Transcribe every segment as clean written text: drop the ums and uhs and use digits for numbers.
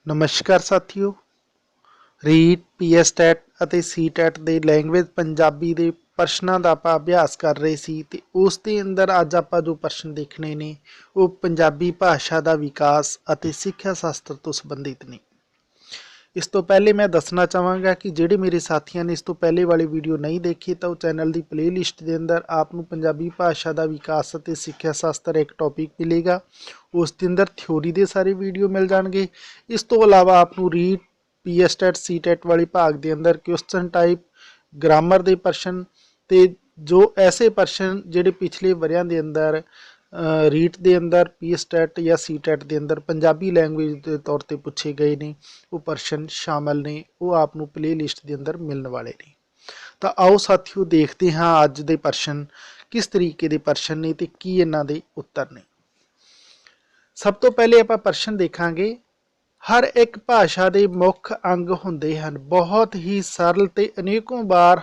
नमस्कार साथियों। Writ PSTET ਅਤੇ ਸੀਟੈਟ ਦੇ ਲੈਂਗੁਏਜ ਪੰਜਾਬੀ ਦੇ ਪ੍ਰਸ਼ਨਾਂ ਦਾ ਆਪਾਂ ਅਭਿਆਸ ਕਰ ਰਹੇ ਸੀ ਤੇ ਉਸ ਦੇ ਅੰਦਰ ਅੱਜ ਆਪਾਂ ਜੋ ਪ੍ਰਸ਼ਨ ਦੇਖਣੇ ਨੇ ਉਹ ਪੰਜਾਬੀ ਭਾਸ਼ਾ ਦਾ ਵਿਕਾਸ ਅਤੇ ਸਿੱਖਿਆ ਸ਼ਾਸਤਰ ਤੋਂ ਸੰਬੰਧਿਤ ਨੇ। ਇਸ ਤੋਂ ਪਹਿਲੇ ਮੈਂ ਦੱਸਣਾ ਚਾਹਾਂਗਾ ਕਿ ਜਿਹੜੇ ਮੇਰੇ ਸਾਥੀਆਂ ਨੇ ਇਸ ਤੋਂ ਪਹਿਲੇ ਵਾਲੀ ਵੀਡੀਓ ਨਹੀਂ ਦੇਖੀ ਤਾਂ ਉਹ ਚੈਨਲ ਦੀ ਪਲੇਲਿਸਟ ਦੇ ਅੰਦਰ ਆਪ ਨੂੰ ਪੰਜਾਬੀ ਭਾਸ਼ਾ ਦਾ ਵਿਕਾਸ ਅਤੇ ਸਿੱਖਿਆ ਸ਼ਾਸਤਰ ਇੱਕ ਟੌਪਿਕ ਮਿਲੇਗਾ। ਉਸ ਦੇ ਅੰਦਰ ਥਿਉਰੀ ਦੇ ਸਾਰੇ ਵੀਡੀਓ ਮਿਲ ਜਾਣਗੇ। ਇਸ ਤੋਂ ਇਲਾਵਾ ਆਪ ਨੂੰ ਰੀਟ ਪੀਐਸਟੈਟ ਸੀਟੈਟ ਵਾਲੇ ਭਾਗ ਦੇ ਅੰਦਰ क्वेश्चन टाइप ग्रामर के प्रश्न ते जो ऐसे प्रश्न ਜਿਹੜੇ पिछले ਵਰਿਆਂ ਦੇ अंदर ਰੀਟ ਦੇ अंदर पीएसटैट या सीटैट ਦੇ अंदर पंजाबी लैंगुएज ਦੇ तौर ਤੇ ਪੁੱਛੇ ਗਏ ਨੇ ਉਹ प्रश्न शामिल ने ਉਹ ਆਪ ਨੂੰ प्लेलिस्ट ਦੇ अंदर मिलਣ ਵਾਲੇ ਨੇ। ਤਾਂ ਆਓ ਸਾਥੀਓ ਦੇਖਦੇ ਹਾਂ ਅੱਜ ਦੇ प्रश्न किस तरीके ਦੇ प्रश्न ਨੇ ਤੇ ਕੀ ਇਹਨਾਂ ਦੇ ਉੱਤਰ ਨੇ। ਸਭ ਤੋਂ ਪਹਿਲੇ ਆਪਾਂ प्रश्न ਦੇਖਾਂਗੇ। हर एक भाषा के मुख्य अंग होंदे हन। बहुत ही सरल ते अनेकों बार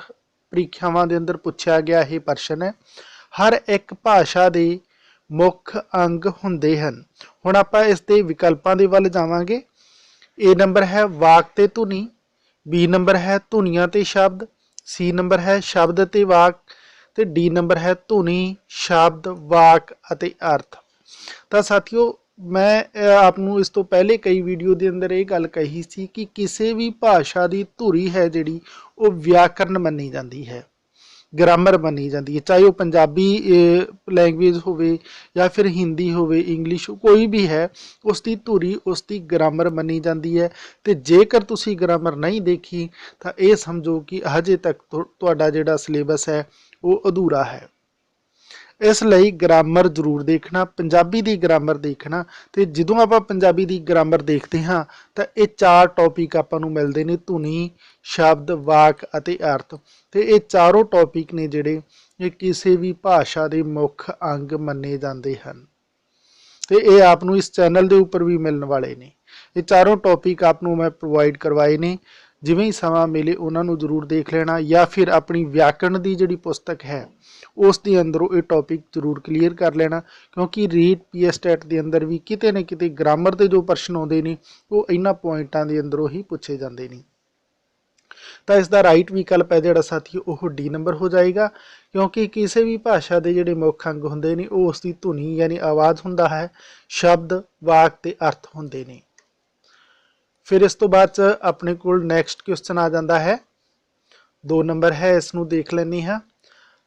परीक्षावां दे अंदर पूछा गया यह प्रश्न है। हर एक भाषा के मुख्य अंग होंदे हन। हुण आपां इस दे विकल्पां दे वल जावांगे। ए नंबर है वाक ते धुनी, बी नंबर है धुनियां ते शब्द, सी नंबर है शब्द ते वाक ते डी नंबर है धुनी शब्द वाक अते अर्थ। तो साथियों मैं आपनू इस तो पहले कई वीडियो के अंदर ये गल कही सी कि किसी भी भाषा की धुरी है जिहड़ी वो व्याकरण मनी जाती है, ग्रामर मनी जाती है। चाहे वो पंजाबी लैंगुएज होवे या फिर हिंदी होवे इंग्लिश कोई भी है, उसकी धुरी उसकी ग्रामर मनी जाती है। तो जेकर तुसी ग्रामर नहीं देखी तो ये समझो कि हजे तक तुहाडा जिहड़ा सिलेबस है वो अधूरा है। इसलिए ग्रामर जरूर देखना, पंजाबी की ग्रामर देखना। तो जो आप पंजाबी की ग्रामर देखते हाँ तो ये चार टॉपिक आपां नूं मिलते हैं, धुनी शब्द वाक अते अर्थ। तो ये चारों टॉपिक ने जिहड़े ये किसी भी भाषा के मुख्य अंग मन्ने जाते हैं। तो ये आपनूं इस चैनल के उपर भी मिलने वाले ने। ये चारों टॉपिक आपनूं मैं प्रोवाइड करवाए ने। जिवें ही समा मिले उन्होंने जरूर देख लेना या फिर अपनी व्याकरण की जिहड़ी पुस्तक है उस दे अंदरों ये टॉपिक जरूर क्लीयर कर लेना, क्योंकि रीट पीएसटैट के अंदर भी किते न किते ग्रामर के जो प्रश्न आते हैं वो इन्हां पॉइंटां के अंदरों ही पूछे जाते हैं। तो इसका राइट विकल्प है जिहड़ा साथी वो डी नंबर हो जाएगा, क्योंकि किसी भी भाषा के जिहड़े मुख्य अंग होंदे ने वो उसकी धुनी यानी आवाज़ हुंदा है, शब्द वाक ते अर्थ होंदे ने। फिर इस तो बाद अपने कोल नैक्सट क्वेश्चन आ जाता है 2 नंबर है, इसनूं देख लैंदे हां।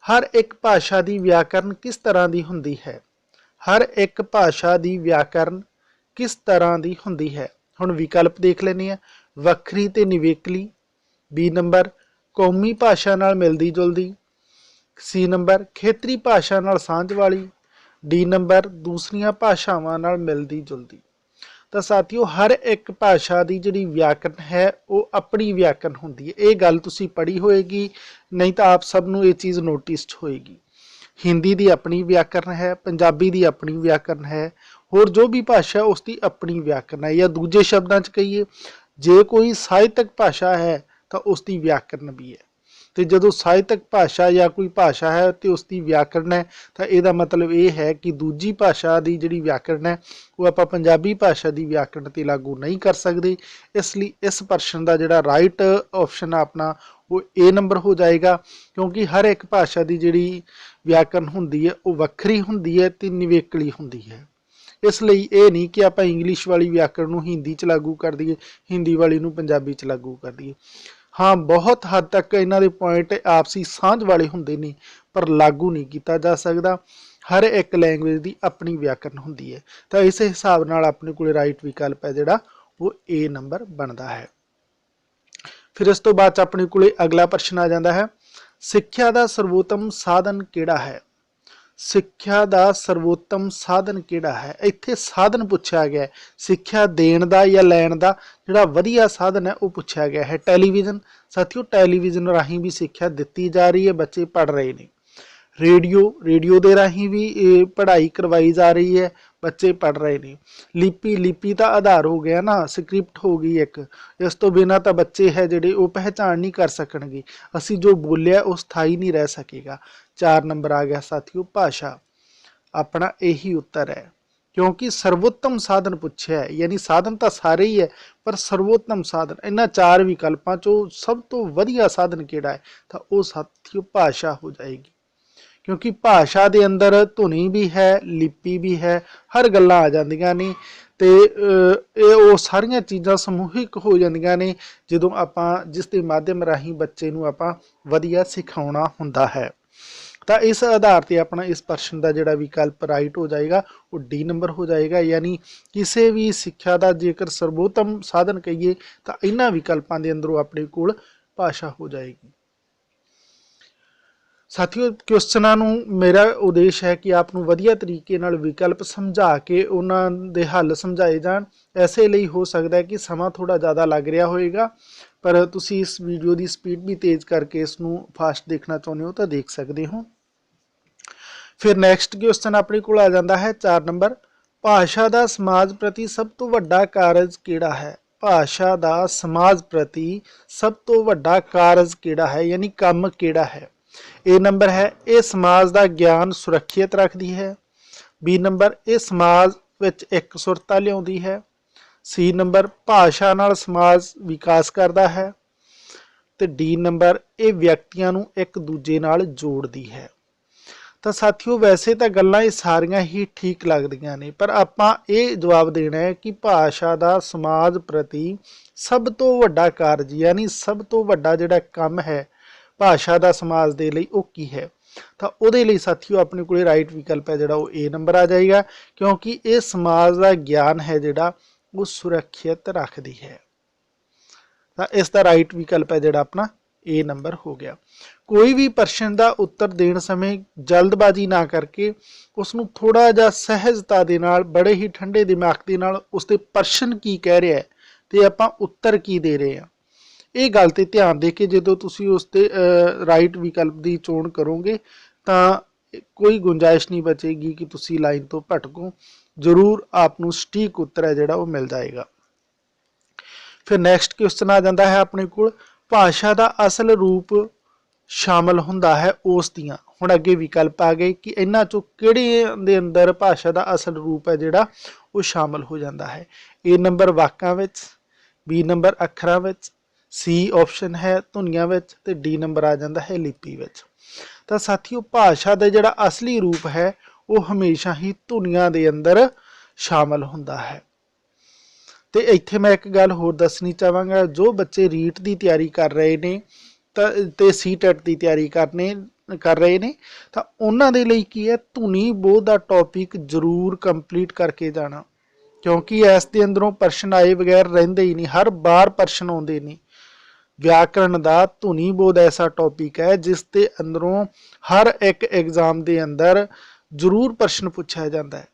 हर एक भाषा की व्याकरण किस तरह की होंदी है? हर एक भाषा की व्याकरण किस तरह की होंदी है? हुण विकल्प देख लैंदे हां। वखरी ते निवेकली, बी नंबर कौमी भाषा नाल मिलदी जुलदी, सी नंबर खेतरी भाषा नाल सांझ वाली, डी नंबर दूसरियां भाषावां नाल मिलदी जुलदी। तो साथियों हर एक भाषा की जिहड़ी व्याकरण है वो अपनी व्याकरण होंदी है। ये गल तुसी पढ़ी होएगी, नहीं तो आप सब नूं ये चीज़ नोटिस होएगी। हिंदी की अपनी व्याकरण है, पंजाबी की अपनी व्याकरण है, होर जो भी भाषा उसकी अपनी व्याकरण है। या दूजे शब्दों च कहिए जे कोई साहित्यक भाषा है तो उसकी व्याकरण भी है। तो जो साहित्यक भाषा या कोई भाषा है तो उसकी व्याकरण है, तो यदा मतलब ये है कि दूजी भाषा की जिहड़ी व्याकरण है वो आप पंजाबी भाषा की व्याकरण ते लागू नहीं कर सकते। इसलिए इस प्रश्न का जिहड़ा राइट ऑप्शन अपना वो ए नंबर हो जाएगा, क्योंकि हर एक भाषा की जिहड़ी व्याकरण होंदी है वो वखरी होंदी है ते निवेकली होंदी है। इसलिए ये नहीं कि आप इंग्लिश वाली व्याकरण नूं हिंदी च लागू कर दईए, हिंदी वाली नूं पंजाबी च लागू कर दईए। हाँ बहुत हद तक इन्हां दे पॉइंट आपसी सांझ वाले होंदे ने, पर लागू नहीं किया जा सकता। हर एक लैंगुएज की अपनी व्याकरण होंदी है। तो इस हिसाब नाल अपने कोल राइट विकल्प है जिहड़ा वो ए नंबर बनता है। फिर इस तो बाद अपने कोल अगला प्रश्न आ जाता है, सिक्ख्या का सर्वोत्तम साधन किहड़ा है? सिक्ख्या का सर्वोत्तम साधन किहड़ा है? इत्थे साधन पूछा गया है, सिक्ख्या देण दा या लैण दा जिहड़ा वधिया साधन है वो पूछा गया है। टैलीविजन साथियों, टैलीविजन राही भी सिक्ख्या दिती जा रही है, बच्चे पढ़ रहे हैं। रेडियो के राही भी पढ़ाई करवाई जा रही है, बच्चे पढ़ रहे हैं। लिपि का आधार हो गया ना, स्क्रिप्ट हो गई एक। इस तो बिना तो बच्चे है जिहड़े वो पहचान नहीं कर सकणगे, असी जो बोलिया वो स्थाई नहीं रह सकेगा। 4 नंबर आ गया साथियों भाषा, अपना यही उत्तर है। क्योंकि सर्वोत्तम साधन पूछा है, यानी साधन तो सारे ही है पर सर्वोत्तम साधन इन्हां चार विकल्पों चों सब तो वधिया साधन किहड़ा है, तो वो साथियों भाषा हो जाएगी। क्योंकि भाषा के अंदर धुनी भी है, लिपि भी है, हर गल्लां आ जांदियां ने ते वो सारियां चीज़ां समूहिक हो जांदियां ने जदों आपां जिस दे माध्यम राहीं बच्चे नूं आपां वधिया सिखाउणा हुंदा है। तो इस आधार पर अपना इस प्रश्न का जोड़ा विकल्प राइट हो जाएगा वो डी नंबर हो जाएगा। यानी किसी भी सिक्ख्या का जेकर सर्वोत्तम साधन कहिए तो इन्हां विकल्पों के अंदरों अपने कोल भाषा हो जाएगी। साथियों क्वेश्चनों मेरा उद्देश है कि आपको वधिया तरीके नाल विकल्प समझा के उन्होंने दे हल समझाए जान। ऐसे लिए हो सकता है कि समा थोड़ा ज़्यादा लग रहा होएगा, पर तुसी इस वीडियो की स्पीड भी तेज़ करके इसनूं फास्ट देखना चाहते हो तो देख सकते हो। फिर नैक्सट क्वेश्चन अपने को आ जाता है 4 नंबर, भाषा का समाज प्रति सब तो वड्डा कारज किहड़ा है। भाषा का समाज प्रति सब तो वड्डा कारज किहड़ा है, यानी काम किहड़ा है। ए नंबर है ये समाज का ज्ञान सुरक्षित रखती है। बी नंबर ये समाज विच एक सुरता लियाउंदी है। सी नंबर भाषा नाल समाज विकास करता है। तो डी नंबर ये व्यक्तियों नूं एक दूजे नाल जोड़ती है। तो साथियों वैसे तो गल्लां ये सारियां ही ठीक लगदियां ने, पर आपां ये जवाब देना है कि भाषा का समाज प्रति सब तो वड्डा कारज यानी सब तो वड्डा जिहड़ा काम है भाषा का समाज के लिए वो की है। तो उहदे लई साथियों अपने को राइट विकल्प है जिहड़ा वो ए नंबर आ जाएगा, क्योंकि ये समाज का ज्ञान है जिहड़ा वो सुरक्षित रखती है। तो इसका राइट विकल्प है जिहड़ा अपना ए नंबर हो गया। कोई भी प्रश्न का उत्तर देने समय जल्दबाजी ना करके उसनूं थोड़ा जिहा सहजता दे नाल बड़े ही ठंडे दिमाग के नाल उसके प्रश्न की कह रहा है तो आपां उत्तर की दे रहे हैं, ये गल ते ध्यान दे के जो तुसी उसते राइट विकल्प की चोण करोगे तो कोई गुंजाइश नहीं बचेगी कि तुसी लाइन तो भटको। जरूर आपनूं सटीक उत्तर है जिहड़ा वो मिल जाएगा। फिर नैक्सट क्वेश्चन आ जाता है अपने को, भाषा का असल रूप शामिल हुंदा है उस दियां। हुण अगे विकल्प आ गए कि इन्हां चों किहड़े दे अंदर भाषा का असल रूप है जिहड़ा वो शामिल हो जाता है। ए नंबर वाकां विच, बी नंबर अखरां विच, सी ऑप्शन है धुनियां विच ते डी नंबर आ जाता है लिपि विच। तो साथियों भाषा का जिहड़ा असली रूप है वो हमेशा ही धुनियां दे अंदर शामिल हुंदा है। तो इत्थे मैं एक गल होर दसनी चाहांगा, जो बच्चे रीट की तैयारी कर रहे ने ते सी टैट की तैयारी कर रहे ने तो उन्हां दे लई की है धुनी बोध का टॉपिक जरूर कंप्लीट करके जाना, क्योंकि इस दे अंदरों प्रश्न आए बगैर रहिंदे ही नहीं, हर बार प्रश्न आउंदे ने। व्याकरण का धुनी बोध ऐसा टॉपिक है जिस दे अंदरों हर एक एग्जाम के अंदर जरूर प्रश्न पूछा जाता है।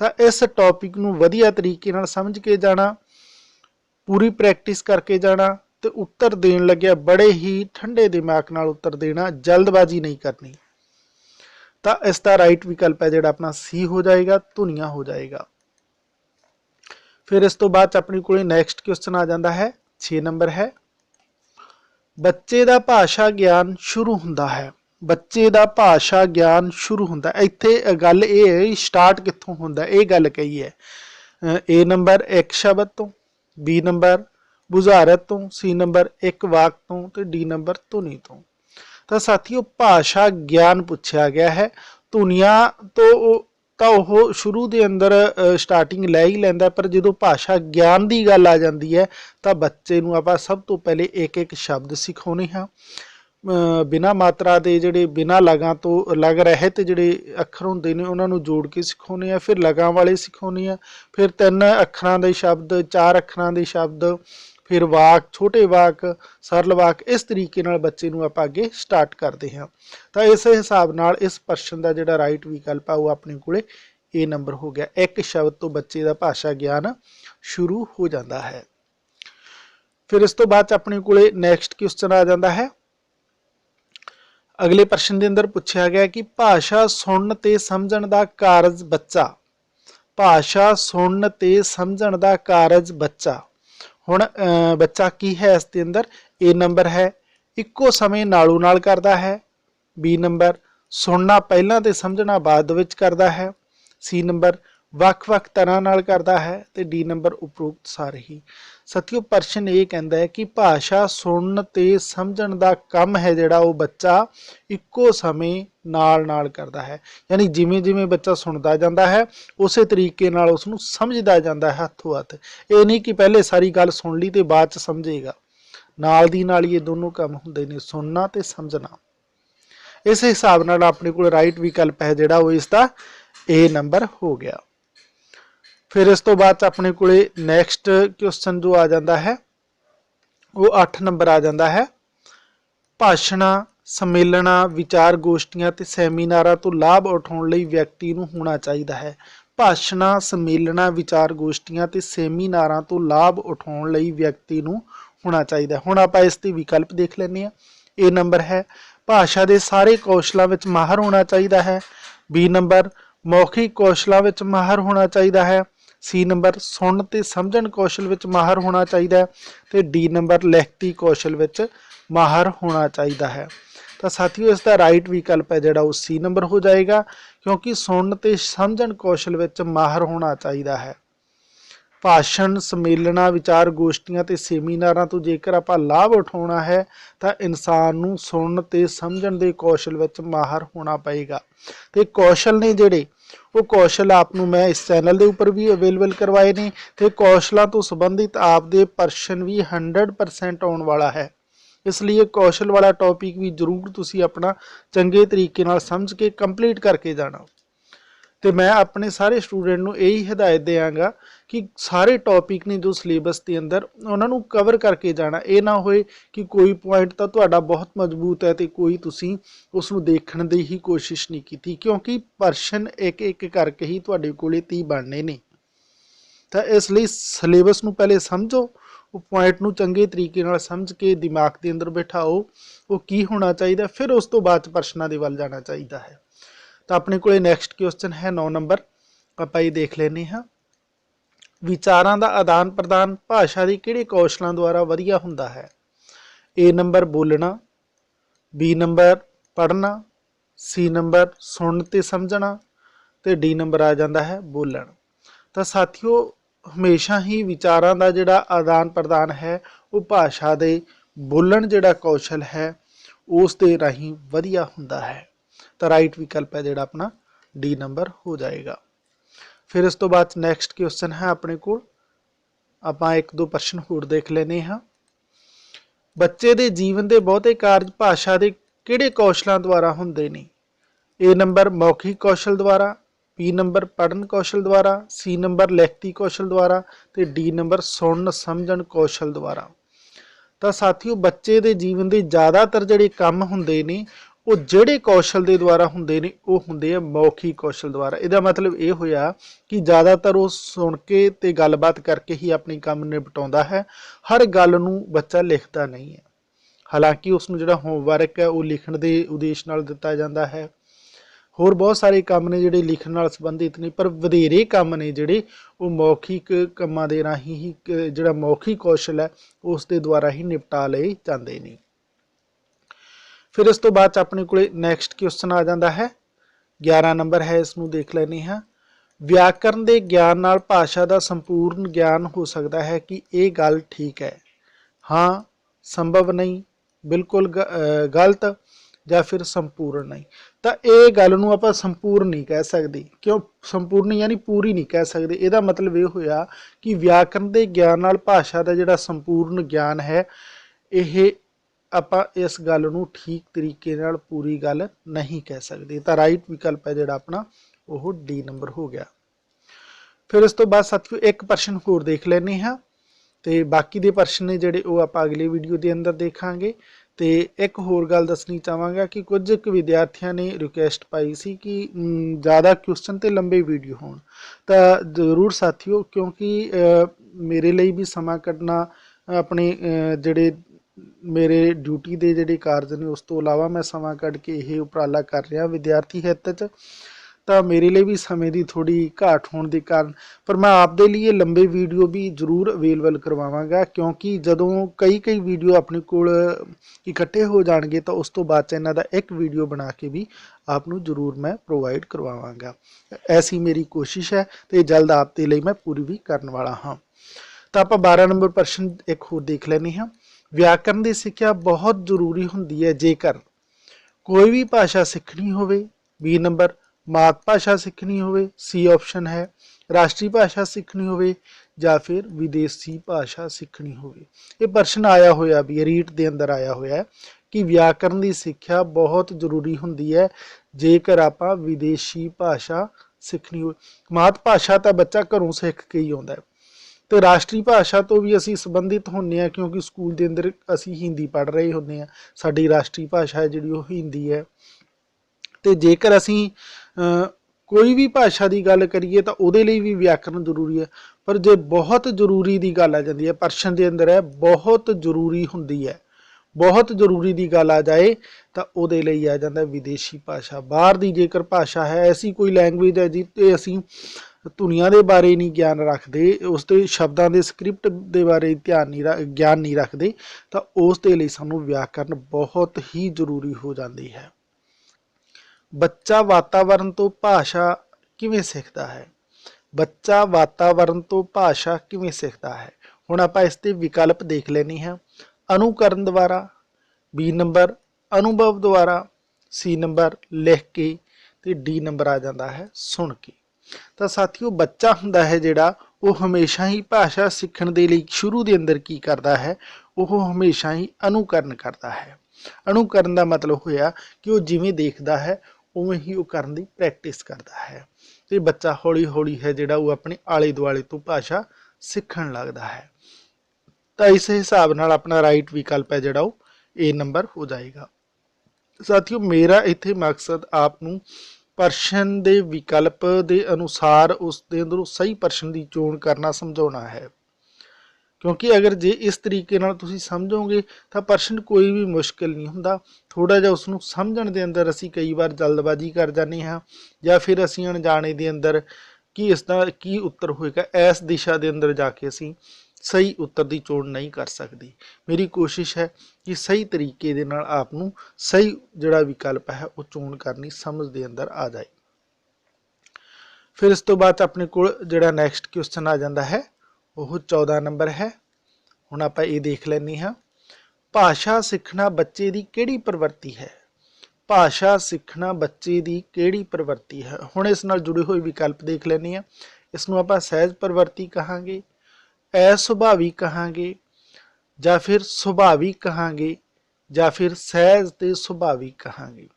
तो इस टॉपिक नूं वधिया तरीके नाल समझ के जाना, पूरी प्रैक्टिस करके जाना तो उत्तर देन लग्या बड़े ही ठंडे दिमाग नाल उत्तर देना, जल्दबाजी नहीं करनी। तो इसका राइट विकल्प है जिहड़ा अपना सी हो जाएगा, धुनियां हो जाएगा। फिर इस तो बाद अपने को नैक्सट क्वेश्चन आ जाता है 6 नंबर है, बच्चे का भाषा ज्ञान शुरू हुंदा है। बच्चे का भाषा ज्ञान शुरू हुंदा है, इत्थे गल ये है स्टार्ट कित्थों हुंदा ये गल कही है। ए नंबर एक शब्द तो, बी नंबर बुझारत तो, सी नंबर एक वाक तो डी नंबर धुनी तो साथियों भाषा ज्ञान पूछा गया है। धुनियां तो वो शुरू के अंदर स्टार्टिंग लै ही लैंदा, पर जो भाषा ज्ञान की गल आ जाती है तो बच्चे नूं आपां सब तो पहले एक एक शब्द सिखाउने हाँ, बिना मात्रा के जिहड़े बिना लगां तो लग रहित जिहड़े अखर हुंदे ने उन्हां नूं जोड़ के सिखाउने आ, फिर लगां वाले सिखाउने आ, फिर 3 अखरां दे शब्द, 4 अखरां दे शब्द, फिर वाक, छोटे वाक, सरल वाक, इस तरीके नाल बच्चे नूं आपां अगे स्टार्ट करते हैं। तो इस हिसाब नाल इस प्रश्न का जिहड़ा राइट विकल्प है वो अपने कोले ए नंबर हो गया। एक शब्द तो बच्चे का भाषा ज्ञान शुरू हो जाता है। फिर इस तो बाद अपने कोले नैक्सट क्वेश्चन आ जाता है, अगले प्रश्न के अंदर पूछा गया कि भाषा सुनन ते समझण दा कारज बच्चा। भाषा सुनन ते समझण दा कारज बच्चा। हुण बच्चा की है इसके अंदर, ए नंबर है इक्को समय नालों नाल करता है, बी नंबर सुनना पहला ते समझना बाद विच करता है, सी नंबर ਵੱਖ-ਵੱਖ ਤਰ੍ਹਾਂ ਨਾਲ ਕਰਦਾ ਹੈ ਤੇ ਡੀ ਨੰਬਰ ਉਪਰੋਕਤ ਸਾਰੇ ਹੀ। ਸਾਥੀਓ ਪ੍ਰਸ਼ਨ ਇਹ ਕਹਿੰਦਾ ਹੈ ਕਿ ਭਾਸ਼ਾ ਸੁਣਨ ਤੇ ਸਮਝਣ ਦਾ ਕੰਮ ਹੈ ਜਿਹੜਾ ਉਹ ਬੱਚਾ ਇੱਕੋ ਸਮੇਂ ਨਾਲ ਕਰਦਾ ਹੈ। ਯਾਨੀ ਜਿਵੇਂ ਜਿਵੇਂ ਬੱਚਾ ਸੁਣਦਾ ਜਾਂਦਾ ਹੈ ਉਸੇ ਤਰੀਕੇ ਨਾਲ ਉਸ ਨੂੰ ਸਮਝਦਾ ਜਾਂਦਾ ਹੈ ਹੱਥੋਂ ਹੱਥ। ਇਹ ਨਹੀਂ ਕਿ ਪਹਿਲੇ ਸਾਰੀ ਗੱਲ ਸੁਣ ਲਈ ਤੇ ਬਾਅਦ ਚ ਸਮਝੇਗਾ, ਨਾਲ ਦੀ ਨਾਲ ਹੀ ਇਹ ਦੋਨੋਂ ਕੰਮ ਹੁੰਦੇ ਨੇ, ਸੁਣਨਾ ਤੇ ਸਮਝਣਾ। ਇਸ ਹਿਸਾਬ ਨਾਲ ਆਪਣੇ ਕੋਲ ਰਾਈਟ ਵਿਕਲਪ ਹੈ ਜਿਹੜਾ ਉਹ ਇਸ ਦਾ ਏ ਨੰਬਰ ਹੋ ਗਿਆ। फिर इस तो बाद अपने को नैक्सट क्वेश्चन जो आ जाता है वो 8 नंबर आ जाता है, भाषणा सम्मेलना विचार गोष्ठियां ते सैमीनारां तो लाभ उठाउण लई व्यक्ति नूं होना चाहिए है। भाषणा सम्मेलना विचार गोष्ठियां ते सैमीनारां तो लाभ उठाउण लई व्यक्ति नूं होना चाहिए। हुण आपां इस दे विकल्प देख लैंदे हां। ए नंबर है भाषा के सारे कौशलों विच माहर होना चाहिए है। बी नंबर मौखिक कौशलों विच माहर होना चाहिए है। सी नंबर सुन ते समझण कौशल विच माहर होना चाहिए है। तो डी नंबर लिखती कौशल विच माहर होना चाहिए है। तो साथियों इसका राइट विकल्प है जोड़ा वो सी नंबर हो जाएगा, क्योंकि सुन ते समझण कौशल विच माहर होना चाहिए है। भाषण सम्मेलना विचार गोष्ठियां ते सेमीनारां तो जेकर आपां लाभ उठाउणा है तो इंसान नूं सुनन ते समझण दे कौशल विच माहर होना पएगा। ते कौशल ने जिहड़े वो कौशल आपनूं मैं इस चैनल के उपर भी अवेलेबल करवाए ने, ते कौशलों तो संबंधित आपदे प्रश्न भी 100% आउण वाला है। इसलिए कौशल वाला टॉपिक भी जरूर तुसी अपना चंगे तरीके नाल समझ के कंप्लीट करके जाना। तो मैं अपने सारे स्टूडेंट नूं यही हिदायत देंगा कि सारे टॉपिक ने जो सिलेबस के अंदर उन्होंने कवर करके जाना। ये ना होए कि कोई पॉइंट तो तुहाडा बहुत मजबूत है तो कोई तुसी उसनूं देखण दी ही कोशिश नहीं की, क्योंकि प्रश्न एक एक करके ही तुहाडे कोले 30 बनने ने। तो इसलिए सिलेबस नूं पहले समझो, वो पॉइंट नूं चंगे तरीके नाल समझ के दिमाग के अंदर बिठाओ वो की होना चाहिए, फिर उस तो बाद प्रश्नों के वल जाना चाहिए है। तो अपने को नैक्सट क्वेश्चन है 9 नंबर, आप ये देख लेने हाँ। विचारों का आदान प्रदान भाषा के किहड़े कौशलों द्वारा वधिया हुंदा है। ए नंबर बोलना, बी नंबर पढ़ना, सी नंबर सुन ते समझना, तो डी नंबर आ जाता है बोलन। तो साथियों हमेशा ही विचारों का जिहड़ा आदान प्रदान है वो भाषा दे बोलन जिहड़ा कौशल है उस दे राही वधिया हुंदा है। तो राइट विकल्प है जोड़ा अपना डी नंबर हो जाएगा। फिर इस तो बाद नैक्सट क्वेश्चन है अपने को, आप एक दो प्रश्न होर देख लेने हाँ। बच्चे के जीवन के बहुते कार्य भाषा के किहड़े कौशलों द्वारा होंदे ने। ए नंबर मौखिक कौशल द्वारा, बी नंबर पढ़न कौशल द्वारा, सी नंबर लिखती कौशल द्वारा, तो डी नंबर सुन समझण कौशल द्वारा। तो साथियों बच्चे के जीवन के ज़्यादातर जिहड़े काम हुंदे ने वो जिहड़े कौशल के द्वारा हुंदे ने वो हुंदे आ मौखिक कौशल द्वारा। इहदा मतलब ये होया कि ज़्यादातर वो सुन के ते गलबात करके ही अपनी काम निपटाउंदा है, हर गल नूं बच्चा लिखता नहीं है। हालांकि उसनूं जिहड़ा होमवर्क है वो लिखण दे उद्देश नाल दिता जाता है, होर बहुत सारे काम ने जिहड़े लिखण नाल संबंधित ने, पर वधेरे काम ने जिहड़े वो मौखिक कामां दे राहीं ही जिहड़ा मौखिक कौशल है उस दे द्वारा ही निपटा लए जांदे ने। फिर इस तो बाद अपने को नैक्सट क्वेश्चन आ जाता है 11 नंबर है, इसनूं देख लेने हाँ। व्याकरण के ज्ञान नाल भाषा का संपूर्ण ज्ञान हो सकता है कि ये गल ठीक है, हाँ, संभव नहीं, बिल्कुल गलत, या फिर संपूर्ण नहीं। तो ये गल नूं आपां संपूर्ण नहीं कह सकते, क्यों संपूर्ण यानी पूरी नहीं कह सकते। इसका मतलब ये होया कि व्याकरण के ज्ञान नाल भाषा का जिहड़ा संपूर्ण ज्ञान है यह आपां इस गल नूं ठीक तरीके नाल पूरी गल नहीं कह सकते। तो राइट विकल्प है जिहड़ा अपना वो डी नंबर हो गया। फिर इस तो बाद साथियों एक प्रश्न होर देख लेने हाँ, तो बाकी दे प्रश्न ने जिहड़े वो आपां अगली वीडियो के अंदर देखांगे। तो एक होर गल दसनी चाहांगा कि कुछ विद्यार्थियों ने रिक्वेस्ट पाई सी कि ज़्यादा क्वेश्चन तो लंबे वीडियो होण, तो जरूर साथियों, क्योंकि मेरे लिए भी समा कढ़ना अपने जिहड़े मेरे ड्यूटी के जिहड़े कार्य ने उस तो इलावा मैं समा कढ़ के यह उपराला कर रहा विद्यार्थी हित च। ਤਾਂ ਮੇਰੇ ਲਈ ਵੀ ਸਮੇਂ ਦੀ ਥੋੜੀ ਘਾਟ ਹੋਣ ਦੇ ਕਾਰਨ ਪਰ ਮੈਂ ਆਪਦੇ ਲਈ ਇਹ ਲੰਬੇ ਵੀਡੀਓ ਵੀ ਜ਼ਰੂਰ ਅਵੇਲੇਬਲ ਕਰਵਾਵਾਂਗਾ, ਕਿਉਂਕਿ ਜਦੋਂ ਕਈ ਵੀਡੀਓ ਆਪਣੇ ਕੋਲ ਇਕੱਠੇ ਹੋ ਜਾਣਗੇ ਤਾਂ ਉਸ ਤੋਂ ਬਾਅਦ 'ਚ ਇਹਨਾਂ ਦਾ ਇੱਕ ਵੀਡੀਓ ਬਣਾ ਕੇ ਵੀ ਆਪ ਨੂੰ ਜ਼ਰੂਰ ਮੈਂ ਪ੍ਰੋਵਾਈਡ ਕਰਵਾਵਾਂਗਾ। ਐਸੀ ਮੇਰੀ ਕੋਸ਼ਿਸ਼ ਹੈ ਤੇ ਜਲਦ ਆਪ ਦੇ ਲਈ ਮੈਂ ਪੂਰੀ ਵੀ ਕਰਨ ਵਾਲਾ ਹਾਂ। ਤਾਂ ਆਪਾਂ 12 ਨੰਬਰ ਪ੍ਰਸ਼ਨ ਇੱਕ ਹੋਰ ਦੇਖ ਲੈਂਦੇ ਹਾਂ। ਵਿਆਕਰਨ ਦੀ ਸਿੱਖਿਆ ਬਹੁਤ ਜ਼ਰੂਰੀ ਹੁੰਦੀ ਹੈ ਜੇਕਰ ਕੋਈ ਵੀ ਭਾਸ਼ਾ ਸਿੱਖਣੀ ਹੋਵੇ। ਬੀ ਨੰਬਰ ਮਾਤ ਭਾਸ਼ਾ ਸਿੱਖਣੀ ਹੋਵੇ, ਸੀ ਆਪਸ਼ਨ ਹੈ। ਰਾਸ਼ਟਰੀ ਭਾਸ਼ਾ ਸਿੱਖਣੀ ਹੋਵੇ ਜਾਂ ਫਿਰ ਵਿਦੇਸ਼ੀ ਭਾਸ਼ਾ ਸਿੱਖਣੀ ਹੋਵੇ। ਇਹ ਪ੍ਰਸ਼ਨ ਆਇਆ ਹੋਇਆ ਵੀ ਰੀਟ ਦੇ ਅੰਦਰ ਆਇਆ ਹੋਇਆ ਹੈ ਕਿ ਵਿਆਕਰਨ ਦੀ ਸਿੱਖਿਆ ਬਹੁਤ ਜ਼ਰੂਰੀ ਹੁੰਦੀ ਹੈ ਜੇਕਰ ਆਪਾਂ ਵਿਦੇਸ਼ੀ ਭਾਸ਼ਾ ਸਿੱਖਣੀ ਹੋਵੇ। ਮਾਤ ਭਾਸ਼ਾ ਤਾਂ ਬੱਚਾ ਘਰੋਂ ਸਿੱਖ ਕੇ ਹੀ ਆਉਂਦਾ ਹੈ ਤੇ ਰਾਸ਼ਟਰੀ ਭਾਸ਼ਾ ਤੋਂ ਵੀ ਅਸੀਂ ਸੰਬੰਧਿਤ ਹੁੰਦੇ ਹਾਂ, ਕਿਉਂਕਿ ਸਕੂਲ ਦੇ ਅੰਦਰ ਅਸੀਂ ਹਿੰਦੀ ਪੜ੍ਹ ਰਹੇ ਹੁੰਦੇ ਹਾਂ। ਸਾਡੀ ਰਾਸ਼ਟਰੀ ਭਾਸ਼ਾ ਹੈ ਜਿਹੜੀ ਉਹ ਹਿੰਦੀ ਹੈ। ਤੇ ਜੇਕਰ ਅਸੀਂ ਕੋਈ ਵੀ ਭਾਸ਼ਾ ਦੀ ਗੱਲ ਕਰੀਏ ਤਾਂ ਉਹਦੇ ਲਈ ਵੀ ਵਿਆਕਰਨ ਜ਼ਰੂਰੀ ਹੈ। ਪਰ ਜੇ ਬਹੁਤ ਜ਼ਰੂਰੀ ਦੀ ਗੱਲ ਆ ਜਾਂਦੀ ਹੈ, ਪ੍ਰਸ਼ਨ ਦੇ ਅੰਦਰ ਹੈ ਬਹੁਤ ਜ਼ਰੂਰੀ ਹੁੰਦੀ ਹੈ, ਬਹੁਤ ਜ਼ਰੂਰੀ ਦੀ ਗੱਲ ਆ ਜਾਏ ਤਾਂ ਉਹਦੇ ਲਈ ਆ ਜਾਂਦਾ ਵਿਦੇਸ਼ੀ ਭਾਸ਼ਾ। ਬਾਹਰ ਦੀ ਜੇਕਰ ਭਾਸ਼ਾ ਹੈ, ਐਸੀ ਕੋਈ ਲੈਂਗੁਏਜ ਹੈ ਜਿੱਤੇ ਅਸੀਂ ਧੁਨੀਆਂ ਦੇ ਬਾਰੇ ਨਹੀਂ ਗਿਆਨ ਰੱਖਦੇ, ਉਸ ਦੇ ਸ਼ਬਦਾਂ ਦੇ ਸਕ੍ਰਿਪਟ ਦੇ ਬਾਰੇ ਗਿਆਨ ਨਹੀਂ ਰੱਖਦੇ, ਤਾਂ ਉਸ ਦੇ ਲਈ ਸਾਨੂੰ ਵਿਆਕਰਨ ਬਹੁਤ ਹੀ ਜ਼ਰੂਰੀ ਹੋ ਜਾਂਦੀ ਹੈ। ਬੱਚਾ ਵਾਤਾਵਰਣ ਤੋਂ ਭਾਸ਼ਾ ਕਿਵੇਂ ਸਿੱਖਦਾ ਹੈ? ਬੱਚਾ ਵਾਤਾਵਰਣ ਤੋਂ ਭਾਸ਼ਾ ਕਿਵੇਂ ਸਿੱਖਦਾ ਹੈ? ਹੁਣ ਆਪਾਂ ਇਸ ਦੇ ਵਿਕਲਪ ਦੇਖ ਲੈਣੇ ਹਾਂ। ਅਨੁਕਰਨ ਦੁਆਰਾ, ਬੀ ਨੰਬਰ ਅਨੁਭਵ ਦੁਆਰਾ, ਸੀ ਨੰਬਰ ਲਿਖ ਕੇ ਤੇ ਡੀ ਨੰਬਰ ਆ ਜਾਂਦਾ ਹੈ ਸੁਣ ਕੇ। ਤਾਂ ਸਾਥੀਓ ਬੱਚਾ ਹੁੰਦਾ ਹੈ ਜਿਹੜਾ ਉਹ ਹਮੇਸ਼ਾ ਹੀ ਭਾਸ਼ਾ ਸਿੱਖਣ ਦੇ ਲਈ ਸ਼ੁਰੂ ਦੇ ਅੰਦਰ ਕੀ ਕਰਦਾ ਹੈ, ਉਹ ਹਮੇਸ਼ਾ ਹੀ ਅਨੁਕਰਨ ਕਰਦਾ ਹੈ। ਅਨੁਕਰਨ ਦਾ ਮਤਲਬ ਹੋਇਆ ਕਿ ਉਹ ਜਿਵੇਂ ਦੇਖਦਾ ਹੈ ਉਵੇਂ ਹੀ ਉਹ ਕਰਨ ਦੀ ਪ੍ਰੈਕਟਿਸ ਕਰਦਾ ਹੈ ਤੇ ਬੱਚਾ ਹੌਲੀ ਹੌਲੀ ਹੈ ਜਿਹੜਾ ਉਹ ਆਪਣੇ ਆਲੇ ਦੁਆਲੇ ਤੋਂ ਭਾਸ਼ਾ ਸਿੱਖਣ ਲੱਗਦਾ ਹੈ। ਤਾਂ ਇਸ ਹਿਸਾਬ ਨਾਲ ਆਪਣਾ ਰਾਈਟ ਵਿਕਲਪ ਹੈ ਜਿਹੜਾ ਉਹ ਏ ਨੰਬਰ ਹੋ ਜਾਏਗਾ। ਸਾਥੀਓ ਮੇਰਾ ਇੱਥੇ ਮਕਸਦ ਆਪ ਨੂੰ ਪ੍ਰਸ਼ਨ ਦੇ ਵਿਕਲਪ ਦੇ ਅਨੁਸਾਰ ਉਸ ਦੇ ਅੰਦਰੋਂ ਸਹੀ ਪ੍ਰਸ਼ਨ ਦੀ ਚੋਣ ਕਰਨਾ ਸਮਝਾਉਣਾ ਹੈ, ਕਿਉਂਕਿ ਅਗਰ ਜੇ ਇਸ ਤਰੀਕੇ ਨਾਲ ਤੁਸੀਂ ਸਮਝੋਗੇ ਤਾਂ ਪ੍ਰਸ਼ਨ ਕੋਈ ਵੀ ਮੁਸ਼ਕਿਲ ਨਹੀਂ ਹੁੰਦਾ। ਥੋੜਾ ਜਿਹਾ ਉਸ ਨੂੰ ਸਮਝਣ ਦੇ ਅੰਦਰ ਅਸੀਂ ਕਈ ਵਾਰ ਜਲਦਬਾਜ਼ੀ ਕਰ ਜਾਂਦੇ ਹਾਂ ਜਾਂ ਫਿਰ ਅਸੀਂ ਅਣਜਾਣੇ ਦੇ ਅੰਦਰ ਕਿ ਇਸ ਦਾ ਕੀ ਉੱਤਰ ਹੋਏਗਾ, ਇਸ ਦਿਸ਼ਾ ਦੇ ਅੰਦਰ ਜਾ ਕੇ ਅਸੀਂ ਸਹੀ ਉੱਤਰ ਦੀ ਚੋਣ ਨਹੀਂ ਕਰ ਸਕਦੇ। ਮੇਰੀ ਕੋਸ਼ਿਸ਼ ਹੈ ਕਿ ਸਹੀ ਤਰੀਕੇ ਦੇ ਨਾਲ ਆਪ ਨੂੰ ਸਹੀ ਜਿਹੜਾ ਵਿਕਲਪ ਹੈ ਉਹ ਚੋਣ ਕਰਨੀ ਸਮਝ ਦੇ ਅੰਦਰ ਆ ਜਾਏ। ਫਿਰ ਇਸ ਤੋਂ ਬਾਅਦ ਆਪਣੇ ਕੋਲ ਜਿਹੜਾ ਨੈਕਸਟ ਕੁਐਸਚਨ ਆ ਜਾਂਦਾ ਹੈ ਉਹ 14 ਨੰਬਰ ਹੈ। ਹੁਣ ਆਪਾਂ ਇਹ ਦੇਖ ਲੈਂਦੇ ਹਾਂ। ਭਾਸ਼ਾ ਸਿੱਖਣਾ ਬੱਚੇ ਦੀ ਕਿਹੜੀ ਪ੍ਰਵਿਰਤੀ ਹੈ? ਭਾਸ਼ਾ ਸਿੱਖਣਾ ਬੱਚੇ ਦੀ ਕਿਹੜੀ ਪ੍ਰਵਿਰਤੀ ਹੈ? ਹੁਣ ਇਸ ਨਾਲ ਜੁੜੇ ਹੋਏ ਵਿਕਲਪ ਦੇਖ ਲੈਂਦੇ ਹਾਂ। ਇਸ ਨੂੰ ਆਪਾਂ ਸਹਿਜ ਪ੍ਰਵਿਰਤੀ ਕਹਾਂਗੇ, ਅਸੁਭਾਵਿਕ ਕਹਾਂਗੇ ਜਾਂ ਫਿਰ ਸੁਭਾਵਿਕ ਕਹਾਂਗੇ ਜਾਂ ਫਿਰ ਸਹਿਜ ਤੇ ਸੁਭਾਵਿਕ ਕਹਾਂਗੇ।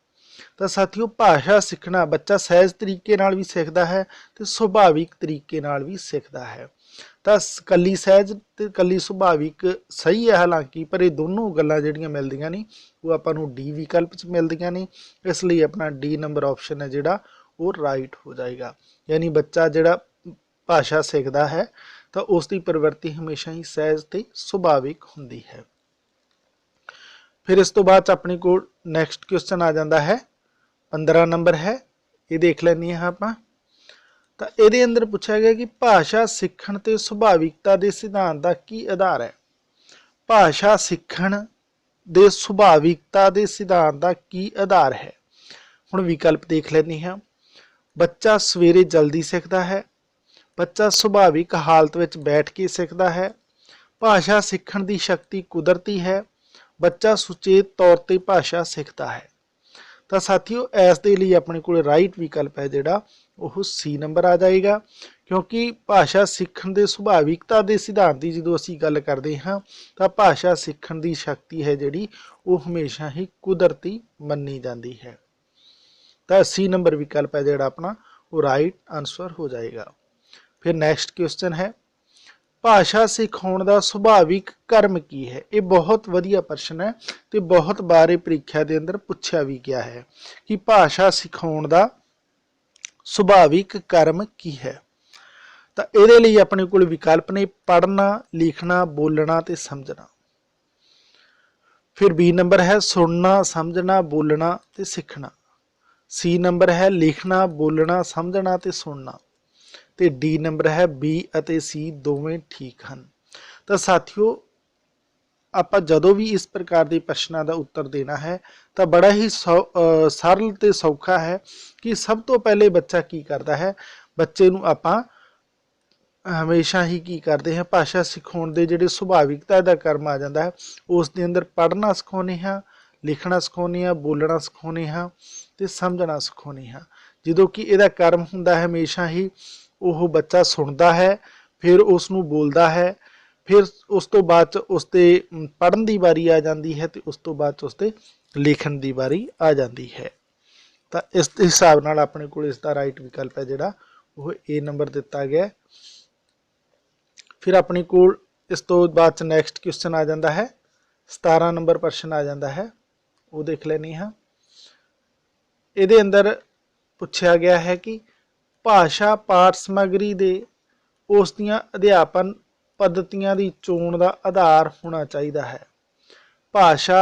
ਤਾਂ ਸਾਥੀਓ ਭਾਸ਼ਾ ਸਿੱਖਣਾ ਬੱਚਾ ਸਹਿਜ ਤਰੀਕੇ ਨਾਲ ਵੀ ਸਿੱਖਦਾ ਹੈ ਤੇ ਸੁਭਾਵਿਕ ਤਰੀਕੇ ਨਾਲ ਵੀ ਸਿੱਖਦਾ ਹੈ। ਤਾਂ ਕੱਲੀ ਸਹਿਜ ਤੇ ਕੱਲੀ ਸੁਭਾਵਿਕ ਸਹੀ ਹੈ ਹਾਲਾਂਕਿ, ਪਰ ਇਹ ਦੋਨੋਂ ਗੱਲਾਂ ਜਿਹੜੀਆਂ ਮਿਲਦੀਆਂ ਨੇ ਉਹ ਆਪਾਂ ਨੂੰ ਡੀ ਵਿਕਲਪ 'ਚ ਮਿਲਦੀਆਂ ਨੇ। ਇਸ ਲਈ ਆਪਣਾ ਡੀ ਨੰਬਰ ਆਪਸ਼ਨ ਹੈ ਜਿਹੜਾ ਉਹ ਰਾਈਟ ਹੋ ਜਾਏਗਾ। ਯਾਨੀ ਬੱਚਾ ਜਿਹੜਾ ਭਾਸ਼ਾ ਸਿੱਖਦਾ ਹੈ ਤਾਂ ਉਸ ਦੀ ਪ੍ਰਵਿਰਤੀ ਹਮੇਸ਼ਾ ਹੀ ਸਹਿਜ ਤੇ ਸੁਭਾਵਿਕ ਹੁੰਦੀ ਹੈ। ਫਿਰ ਇਸ ਤੋਂ ਬਾਅਦ ਆਪਣੇ ਕੋਲ ਨੈਕਸਟ ਕੁਐਸਚਨ ਆ ਜਾਂਦਾ ਹੈ 15 ਨੰਬਰ ਹੈ। ਇਹ ਦੇਖ ਲੈਂਦੇ ਹਾਂ ਆਪਾਂ। ਤਾਂ ਇਹਦੇ ਅੰਦਰ ਪੁੱਛਿਆ ਗਿਆ ਕਿ ਭਾਸ਼ਾ ਸਿੱਖਣ ਤੇ ਸੁਭਾਵਿਕਤਾ ਦੇ ਸਿਧਾਂਤ ਦਾ ਕੀ ਆਧਾਰ ਹੈ? ਭਾਸ਼ਾ ਸਿੱਖਣ ਦੇ ਸੁਭਾਵਿਕਤਾ ਦੇ ਸਿਧਾਂਤ ਦਾ ਕੀ ਆਧਾਰ ਹੈ? ਹੁਣ ਵਿਕਲਪ ਦੇਖ ਲੈਂਦੇ ਹਾਂ। ਬੱਚਾ ਸਵੇਰੇ ਜਲਦੀ ਸਿੱਖਦਾ ਹੈ, ਬੱਚਾ ਸੁਭਾਵਿਕ ਹਾਲਤ ਵਿੱਚ ਬੈਠ ਕੇ ਸਿੱਖਦਾ ਹੈ, ਭਾਸ਼ਾ ਸਿੱਖਣ ਦੀ ਸ਼ਕਤੀ ਕੁਦਰਤੀ ਹੈ, ਬੱਚਾ ਸੁਚੇਤ ਤੌਰ ਤੇ ਭਾਸ਼ਾ ਸਿੱਖਦਾ ਹੈ। ਤਾਂ ਸਾਥੀਓ ਇਸ ਦੇ ਲਈ ਆਪਣੇ ਕੋਲ ਰਾਈਟ ਵਿਕਲਪ ਹੈ ਜਿਹੜਾ ਉਹ ਸੀ ਨੰਬਰ ਆ ਜਾਏਗਾ, ਕਿਉਂਕਿ ਭਾਸ਼ਾ ਸਿੱਖਣ ਦੇ ਸੁਭਾਵਿਕਤਾ ਦੇ ਸਿਧਾਂਤ ਦੀ ਜਦੋਂ ਅਸੀਂ ਗੱਲ ਕਰਦੇ ਹਾਂ ਤਾਂ ਭਾਸ਼ਾ ਸਿੱਖਣ ਦੀ ਸ਼ਕਤੀ ਹੈ ਜਿਹੜੀ ਉਹ ਹਮੇਸ਼ਾ ਹੀ ਕੁਦਰਤੀ ਮੰਨੀ ਜਾਂਦੀ ਹੈ। ਤਾਂ ਸੀ ਨੰਬਰ ਵਿਕਲਪ ਹੈ ਜਿਹੜਾ ਆਪਣਾ ਉਹ ਰਾਈਟ ਆਨਸਰ ਹੋ ਜਾਏਗਾ। ਫਿਰ ਨੈਕਸਟ ਕੁਐਸਚਨ ਹੈ ਭਾਸ਼ਾ ਸਿਖਾਉਣ ਦਾ ਸੁਭਾਵਿਕ ਕਰਮ ਕੀ ਹੈ? ਇਹ ਬਹੁਤ ਵਧੀਆ ਪ੍ਰਸ਼ਨ ਹੈ ਤੇ ਬਹੁਤ ਵਾਰ ਇਹ ਪ੍ਰੀਖਿਆ ਦੇ ਅੰਦਰ ਪੁੱਛਿਆ ਵੀ ਗਿਆ ਹੈ ਕਿ ਭਾਸ਼ਾ ਸਿਖਾਉਣ ਦਾ ਸੁਭਾਵਿਕ ਕਰਮ ਕੀ ਹੈ। ਤਾਂ ਇਹਦੇ ਲਈ ਆਪਣੇ ਕੋਲ ਵਿਕਲਪ ਨੇ ਪੜ੍ਹਨਾ, ਲਿਖਣਾ, ਬੋਲਣਾ ਤੇ ਸਮਝਣਾ। ਫਿਰ ਬੀ ਨੰਬਰ ਹੈ ਸੁਣਨਾ, ਸਮਝਣਾ, ਬੋਲਣਾ ਤੇ ਸਿੱਖਣਾ। सी नंबर है लिखना, बोलना, समझना ते सुनना। ते डी नंबर है बी अते सी दोवें ठीक हैं। तो साथियों ਆਪਾਂ ਜਦੋਂ ਵੀ ਇਸ ਪ੍ਰਕਾਰ ਦੇ ਪ੍ਰਸ਼ਨਾਂ ਦਾ ਉੱਤਰ ਦੇਣਾ ਹੈ ਤਾਂ ਬੜਾ ਹੀ ਸਰਲ ਤੇ ਸੌਖਾ ਹੈ ਕਿ ਸਭ ਤੋਂ ਪਹਿਲੇ ਬੱਚਾ ਕੀ ਕਰਦਾ ਹੈ, ਬੱਚੇ ਨੂੰ ਆਪਾਂ ਹਮੇਸ਼ਾ ਹੀ ਕੀ ਕਰਦੇ ਹਾਂ, ਭਾਸ਼ਾ ਸਿਖਾਉਣ ਦੇ ਜਿਹੜੇ ਸੁਭਾਵਿਕਤਾ ਦਾ ਕਰਮ ਆ ਜਾਂਦਾ ਹੈ ਉਸ ਦੇ ਅੰਦਰ ਪੜ੍ਹਨਾ ਸਿਖਾਉਂਦੇ ਹਾਂ, ਲਿਖਣਾ ਸਿਖਾਉਂਦੇ ਹਾਂ, ਬੋਲਣਾ ਸਿਖਾਉਂਦੇ ਹਾਂ ਤੇ ਸਮਝਣਾ ਸਿਖਾਉਂਦੇ ਹਾਂ। ਜਦੋਂ ਕਿ ਇਹਦਾ ਕਰਮ ਹੁੰਦਾ ਹੈ ਹਮੇਸ਼ਾ ਹੀ ਉਹ ਬੱਚਾ ਸੁਣਦਾ ਹੈ, ਫਿਰ ਉਸ ਨੂੰ ਬੋਲਦਾ ਹੈ, फिर उस तो बाद उसते पढ़न की वारी आ जाती है तो उस तो बाद उसते लिखण की वारी आ जाती है। तो इस हिसाब नाल अपने को इसका राइट विकल्प है जिहड़ा वो ए नंबर दिता गया। फिर अपने को इस तो बाद नैक्सट क्वेश्चन आ जाता है 17 नंबर प्रश्न आ जाता है, वो देख लेनी हाँ। ये अंदर पूछा गया है कि भाषा पाठ समग्री दे उस दियां अध्यापन पद्धतियां की चोण का आधार होना चाहिए है। भाषा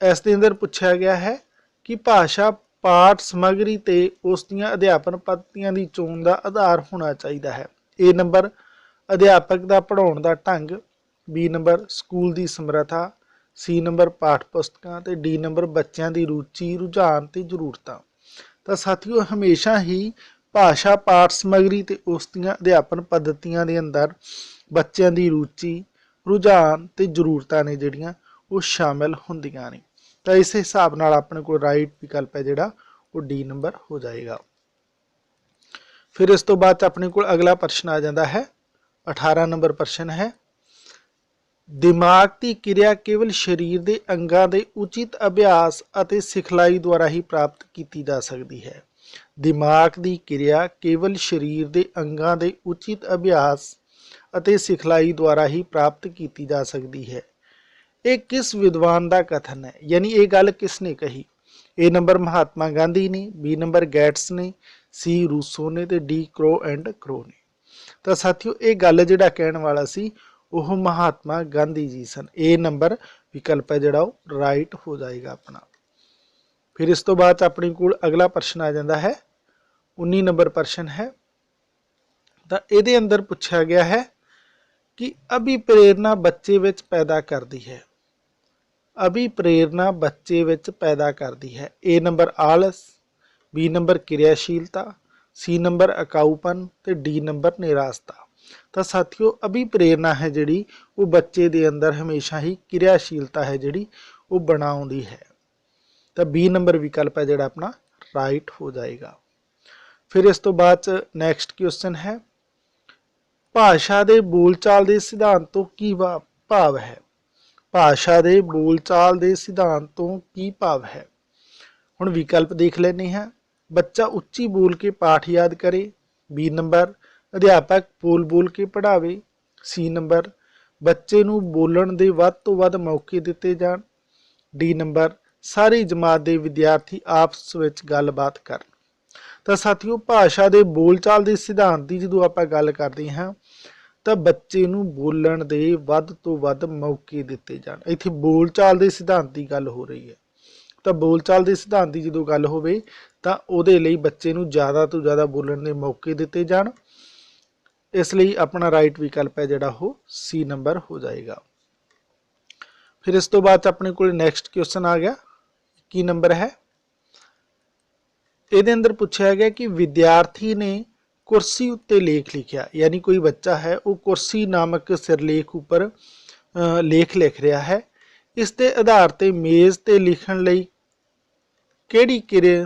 इस दे अंदर पूछा गया है कि भाषा पाठ समग्री ते उस दियां अध्यापन पद्धतियां की चोण का आधार होना चाहिए है। ए नंबर अध्यापक का पढ़ाउण का ढंग, बी नंबर स्कूल की समर्था, सी नंबर पाठ पुस्तकां ते डी नंबर बच्चों की रुचि, रुझान ते जरूरतां। तो साथियों हमेशा ही भाषा पाठ समग्री ते उस दियां अध्यापन पद्धतियां दे अंदर बच्चों की रुचि, रुझान ते जरूरतां ने जिहड़ियां वो शामिल हुंदियां ने। तो इस हिसाब नाल अपने को राइट विकल्प है जिहड़ा वो डी नंबर हो जाएगा। फिर इस तो बाद अपने को अगला प्रश्न आ जाता है 18 नंबर प्रश्न है, दिमाग की क्रिया केवल शरीर के अंगां के उचित अभ्यास अते सिखलाई द्वारा ही प्राप्त की जा सकती है। दिमाग की क्रिया केवल शरीर के अंगां के उचित अभ्यास अते सिखलाई द्वारा ही प्राप्त की जा सकती है। ये किस विद्वान का कथन है, यानी ये गल किसने कही। ए नंबर महात्मा गांधी ने, बी नंबर गैट्स ने, सी रूसो ने ते डी क्रो एंड क्रो ने। तो साथियों ये गल जिहड़ा कहण वाला सी वह महात्मा गांधी जी सन। ए नंबर विकल्प है जिहड़ा राइट हो जाएगा अपना। फिर इस तो बाद अपने को अगला प्रश्न आ जाता है 19 नंबर प्रश्न है। तो ये अंदर पूछा गया है कि अभिप्रेरणा बच्चे विच पैदा करती है। अभिप्रेरणा बच्चे विच पैदा करती है। ए नंबर आलस, बी नंबर क्रियाशीलता, सी नंबर अकाऊपन ते डी नंबर निराशता। तो साथियों अभिप्रेरणा है जिहड़ी वो बच्चे दे अंदर हमेशा ही क्रियाशीलता है जिहड़ी वो बनाउंदी है। तो बी नंबर विकल्प है जिहड़ा अपना राइट हो जाएगा। फिर इस तो बाद नैक्सट क्वेश्चन है, भाषा के बोलचाल के सिद्धांतों की भाव है। भाषा के बोलचाल के सिद्धांतों की भाव है। हुण विकल्प देख लेने हैं, बच्चा उच्ची बोल के पाठ याद करे, बी नंबर अध्यापक बोल बोल के पढ़ावे, सी नंबर बच्चे नूं बोलण दे वध तो वध मौके दिते जाण, डी नंबर सारी जमात के विद्यार्थी आपस में गलबात करन। तो साथियों भाषा के बोलचाल के सिद्धांत की जो आप गल करते हैं तो बच्चे नूं बोलण दे वध तो वध मौके दिते जाण। इत्थे बोलचाल के सिद्धांत की गल हो रही है। तो बोलचाल के सिद्धांत की जो गल होवे तां उहदे लई बच्चे नूं ज़्यादा तो ज़्यादा बोलण दे मौके दिते जाण। इसलिए अपना राइट विकल्प है जिहड़ा वो सी नंबर हो जाएगा। फिर इस तो बाद अपने को नैक्सट क्वेश्चन आ गया 21 नंबर है। ये अंदर पूछा गया कि विद्यार्थी ने कुर्सी उत्ते लेख लिखिया, यानी कोई बच्चा है वो कुर्सी नामक सिरलेख उपर लेख लिख रहा है। इसके आधार पर मेज़ ते लिखण लई किहड़ी किरे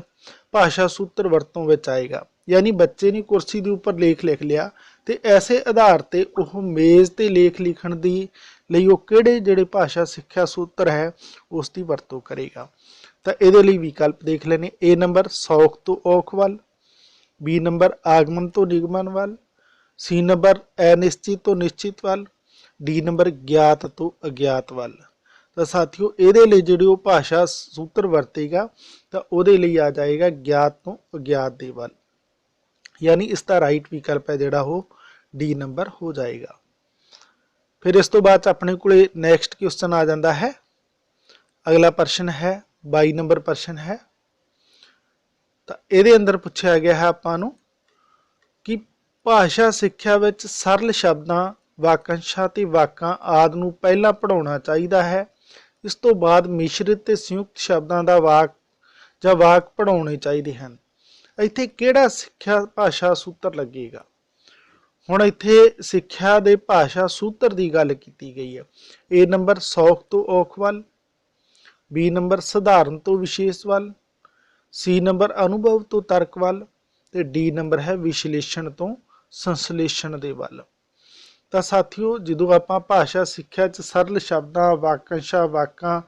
भाषा सूत्र वरतों विच आएगा। यानी बच्चे ने कुर्सी के उपर लेख लिख लिया तो ऐसे आधार पर वह मेज़ ते लेख लिखण दी लई वो किहड़े जिहड़े भाषा सिक्ख्या सूत्र है उसकी वरतों करेगा। तो ये लिए विकल्प देख लेने, ए नंबर सौख तो औख वाल, बी नंबर आगमन तो निगमन वाल, सी नंबर अनिश्चित तो निश्चित वाल, डी नंबर ज्ञात तो अज्ञात वाल। तो साथियों ये लिए जो भाषा सूत्र वरतेगा तो वो आ जाएगा ज्ञात तो अज्ञात दे वाल, यानी इसका राइट विकल्प है जोड़ा वो डी नंबर हो जाएगा। फिर इस तो बाद अपने को नैक्सट क्वेश्चन आ जाता है अगला प्रश्न है 22 नंबर प्रश्न है, तो ये अंदर पूछा गया है आपां नूं कि भाषा सिक्ख्या विच सरल शब्दां वाकंशां ते वाकां आदि नूं पहलां पढ़ाउणा चाहीदा है, इस तो बाद मिश्रित ते संयुक्त शब्दां दा वाक जां वाक पढ़ाउणे चाहीदे हन। इत्थे किहड़ा सिक्ख्या भाषा सूत्र लगेगा? हुण इत्थे सिक्ख्या दे भाषा सूत्र की गल की गई है। ए नंबर सौख तो औख वल, बी नंबर सधारण तो विशेष वल, सी नंबर अनुभव तो तर्क वल, ते डी नंबर है विश्लेषण तो संश्लेषण दे वल। तो साथियों, जो आप भाषा सिक्ख्या च सरल शब्दां वाकंशां वाकां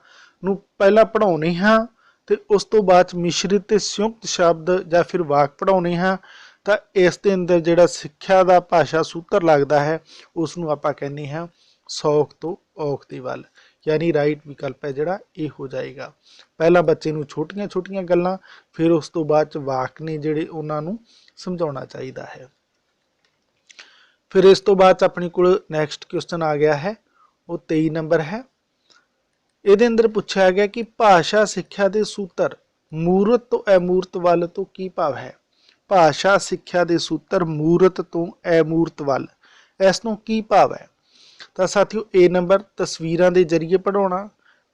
नूं पहला पढ़ाउने हाँ ते उस तो बाद मिश्रित ते संयुक्त शब्द जां फिर वाक पढ़ाउने हाँ, तो इस दे अंदर जिहड़ा सिक्ख्या दा भाषा सूत्र लगता है उसनूं आपां कहने हैं सौख तो औख दे वल, यानी राइट विकल्प है जिहड़ा ये हो जाएगा। पहला बच्चे नूं छोटियां छोटियां गल्लां, फिर उस तो बाद वाक ने जिहड़े उन्हां नूं समझाउणा चाहीदा है। फिर इस तो बाद अपने को नैक्सट क्वेश्चन आ गया है, वो 23 नंबर है। ये अंदर पूछा गया कि भाषा सिक्ख्या के सूत्र मूर्त तो अमूर्त वल तो की भाव है। भाषा सिक्ख्या के सूत्र मूर्त तो अमूर्त वल, इस तो की भाव है? तो साथियों, ए नंबर तस्वीरों के जरिए पढ़ाना,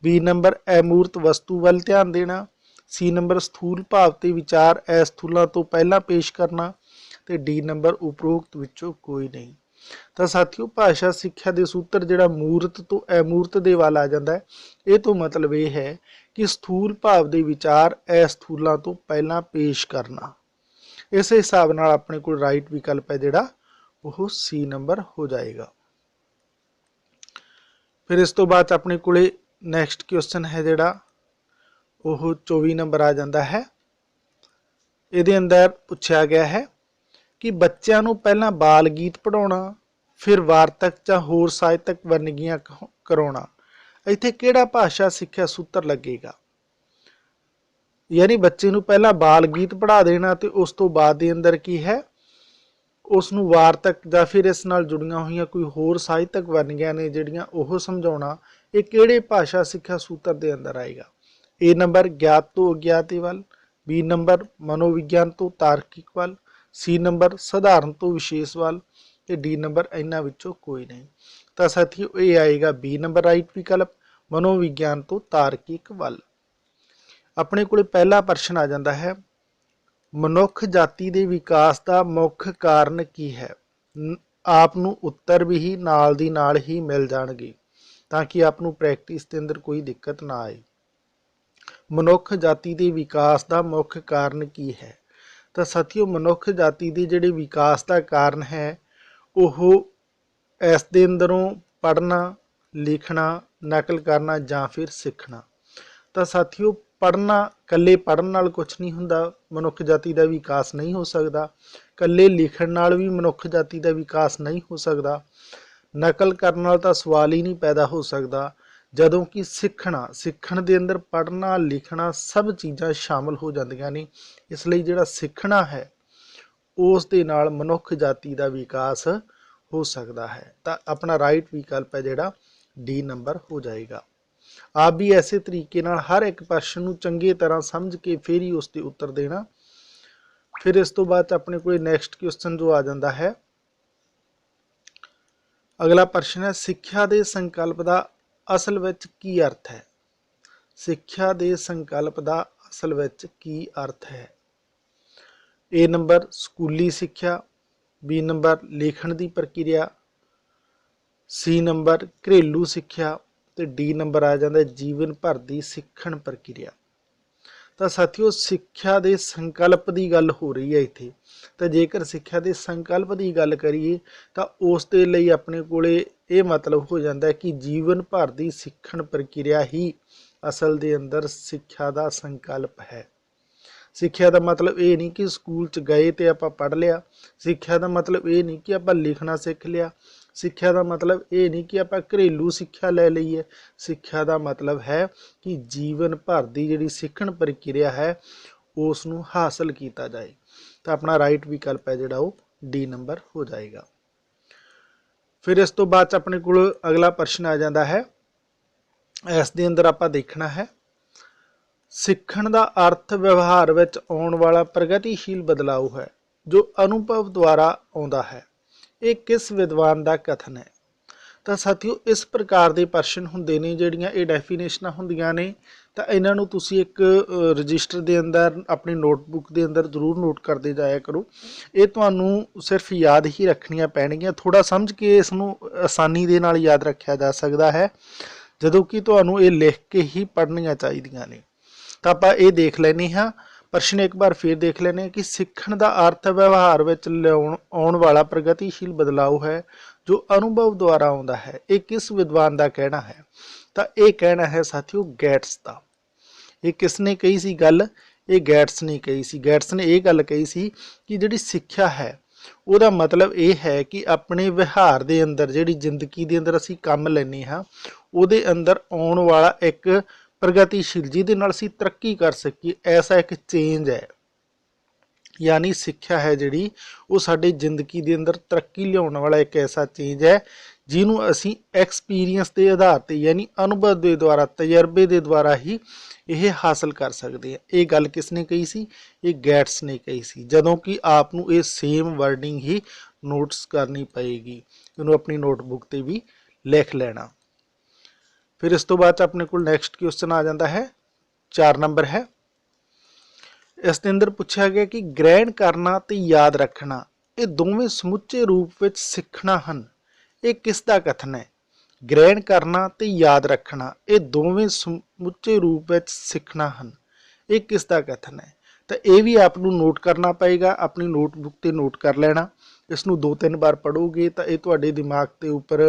बी नंबर अमूर्त वस्तु वल ध्यान देना, सी नंबर स्थूल भाव ते विचार अस्थूलों तो पहला पेश करना, तो डी नंबर उपरोक्त विचों कोई नहीं। तो साथियों, भाषा सिक्ख्या के सूत्र जिहड़ा मूर्त तो अमूर्त दे वल आ जाता है, ये तो मतलब ये है कि स्थूल भाव के विचार अस्थूलों तो पहला पेश करना। इस हिसाब नाल अपने को राइट विकल्प है जिहड़ा वो सी नंबर हो जाएगा। फिर इस तो बाद अपने को नैक्सट क्वेश्चन है जिहड़ा वो 24 नंबर आ जाता है। ये अंदर पूछा गया है कि बच्चों को पहला बाल गीत पढ़ाना, फिर वार्तक जां होर ਸਾਹਿਤਕ ਵਰਨਗੀਆਂ कराना, इत्थे किहड़ा भाषा सिक्ख्या सूत्र लगेगा? यानी बच्चे को पहला बाल गीत पढ़ा देना तो उस तो बाद दे अंदर की है उसनूं वार्तक जां फिर इस नाल जुड़ियां हुई कोई होर ਸਾਹਿਤਕ ਵਰਨਗੀਆਂ ने जिहड़ियां ओह समझाउणा, ये किहड़े भाषा सिक्ख्या सूत्र के अंदर आएगा? ए नंबर ज्ञात तो अज्ञात वल, बी नंबर मनोविज्ञान तो तार्किक वल, सी नंबर सधारण तो विशेष वल, ते डी नंबर इन्हां विचों कोई नहीं। तो साथियों, ये आएगा बी नंबर राइट विकल्प, मनोविज्ञान तो तार्किक वल। अपने को पहला प्रश्न आ जाता है, मनुख जाति के विकास का मुख्य कारण की है? आपनू उत्तर भी ही नाल दी नाल ही मिल जाणगे ताकि आपनू प्रैक्टिस के अंदर कोई दिक्कत ना आए। मनुख जाति के विकास का मुख्य कारण की है? तो साथियों, मनुख जाति के जिहड़े विकास का कारण है वो इस दे अंदरों पढ़ना, लिखना, नकल करना जां फिर सीखना। तो साथियों, पढ़ना कल्ले पढ़न नाल कुछ नहीं हुंदा, मनुख जाति का विकास नहीं हो सकता। कल्ले लिखण नाल भी मनुख जाति का विकास नहीं हो सकता। नकल करन नाल तां सवाल ही नहीं पैदा हो सकता। जदों कि सीखना, सीखण दे अंदर पढ़ना लिखना सब चीज़ां शामिल हो जांदियां ने। इसलिए जिहड़ा सीखना है उस दे नाल मनुख जाति का विकास हो सकता है। तो अपना राइट विकल्प है जिहड़ा डी नंबर हो जाएगा। आप भी ऐसे तरीके नाल हर एक प्रश्न नूं चंगी तरह समझ के फिर ही उसके उत्तर देना। फिर इस तो बाद अपने को नैक्सट क्वेश्चन जो आ जाता है, अगला प्रश्न है, सिक्ख्या के संकल्प का असल विच की अर्थ है? सिक्ख्या के संकल्प का असल विच की अर्थ है? ए नंबर स्कूली सिक्ख्या, बी नंबर लिखण की प्रक्रिया, सी नंबर घरेलू सिक्ख्या, तो डी नंबर आ जाता है जीवन भर की सीखण प्रक्रिया। तो साथियों, सिक्ख्या के संकल्प की गल हो रही है इत्थे। तो जेकर सिक्ख्या के संकल्प की गल करिए तो उस दे लई अपने कोले ये मतलब हो जाता है कि जीवन भर की सीखण प्रक्रिया ही असल दे अंदर सिक्ख्या का संकल्प है। सिक्ख्या का मतलब ये नहीं कि स्कूल च गए तो आप पढ़ लिया। सिक्ख्या का मतलब ये नहीं कि आप लिखना सीख लिया। सिक्ख्या का मतलब ये नहीं कि आप घरेलू सिक्ख्या ले लीए। सिक्ख्या का मतलब है कि जीवन भर की जिहड़ी सीखण प्रक्रिया है उसनूं हासिल किया जाए। तो अपना राइट विकल्प है जिहड़ा वो डी नंबर हो जाएगा। फिर इस तो बाद अपने को अगला प्रश्न आ जाता है, इस दे अंदर आपां देखना है सिੱਖਣ ਦਾ अर्थ व्यवहार ਵਿੱਚ आने वाला प्रगतिशील बदलाव है जो अनुभव द्वारा आता है। ये किस विद्वान का कथन है। तो साथियों इस प्रकार के प्रश्न होंगे ने जिहड़ियां ये डेफिनेशनां होंदियां ने तो इन्हां नूं तुसीं एक रजिस्टर के अंदर अपनी नोटबुक के अंदर जरूर नोट करते जाया करो। ये तुहानूं सिर्फ याद ही रखनियां पैणगियां, थोड़ा समझ के इसनूं आसानी दे नाल याद रखा जा सकता है जदों कि तुहानूं ये लिख के ही पढ़नियां चाहीदियां ने। तो आप ये देख लेने हाँ प्रश्न एक बार फिर देख लेने कि सीखण का अर्थ व्यवहार विच आने वाला प्रगतिशील बदलाव है जो अनुभव द्वारा आता है। ये किस विद्वान का कहना है। तो ये कहना है साथियों गैट्स का। ये किसने कही सी गल, ये गैट्स ने कही सी। गैट्स ने यह गल कही सी कि जिहड़ी सिक्ख्या है ਉਹਦਾ मतलब ये है कि अपने व्यवहार के अंदर जिहड़ी जिंदगी के अंदर असीं काम लैने हाँ ਉਹਦੇ अंदर आने वाला एक प्रगतिशील जिहदे नाल असीं तरक्की कर सकीए ऐसा एक चेंज है। यानी सिक्ख्या है जिहड़ी वो साडी जिंदगी के अंदर तरक्की लियाउण वाला एक ऐसा चेंज है जिन्हों असीं एक्सपीरियंस के आधार पर यानी अनुभव के द्वारा तजर्बे के द्वारा ही यह हासिल कर सकते हैं। ये गल किसने कही सी, ये गैट्स ने कही सी। जदों कि आपनूं ये सेम वर्डिंग ही नोट्स करनी पएगी, इन्हों अपनी नोटबुक ते भी लिख लेना। फिर इस तो बाद अपने को नैक्सट क्वेश्चन आ जाता है 4 नंबर है। इस दे अंदर पूछा गया कि ग्रहण करना ते याद रखना ये दोवें समुचे रूप विच सीखना हन। ये किसका कथन है। ग्रहण करना ते याद रखना ये दोवें समुचे रूप विच सीखना हन। ये किसका कथन है। तो यह भी आपनूं नोट करना पएगा, अपनी नोटबुक ते नोट कर लेना। इसनूं 2-3 बार पढ़ोगे तो यह तुहाडे दिमाग के उपर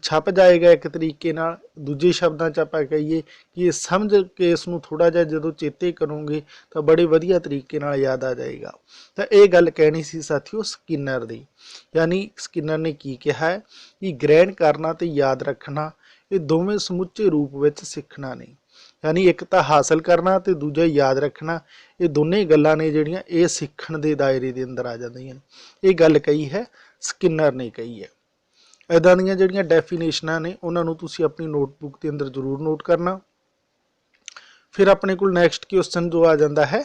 छप जाएगा एक तरीके नाल। दूजे शब्दों च आपां कहीए कि ये समझ के इसनूं थोड़ा जिहा जदों चेते करोगे तो बड़े वधिया तरीके नाल याद आ जाएगा। तो ये गल कहनी सी साथियों स्किनर दी। यानी स्किनर ने की कहा है कि ग्रहण करना तो याद रखना ये दोवें समुचे रूप विच सीखना नहीं। यानी एक तो हासिल करना तो दूजा याद रखना, ये दोनों गल्लां ने जिहड़ियां ये सीखण दे दायरे दे अंदर आ जांदियां ने। ये गल कही है स्किनर ने कही है। इदां दीयां जिहड़ियां डेफिनेशनां ने उन्हां नूं तुसीं अपनी नोटबुक के अंदर जरूर नोट करना। फिर अपने को नैक्सट क्वेश्चन जो आ जाता है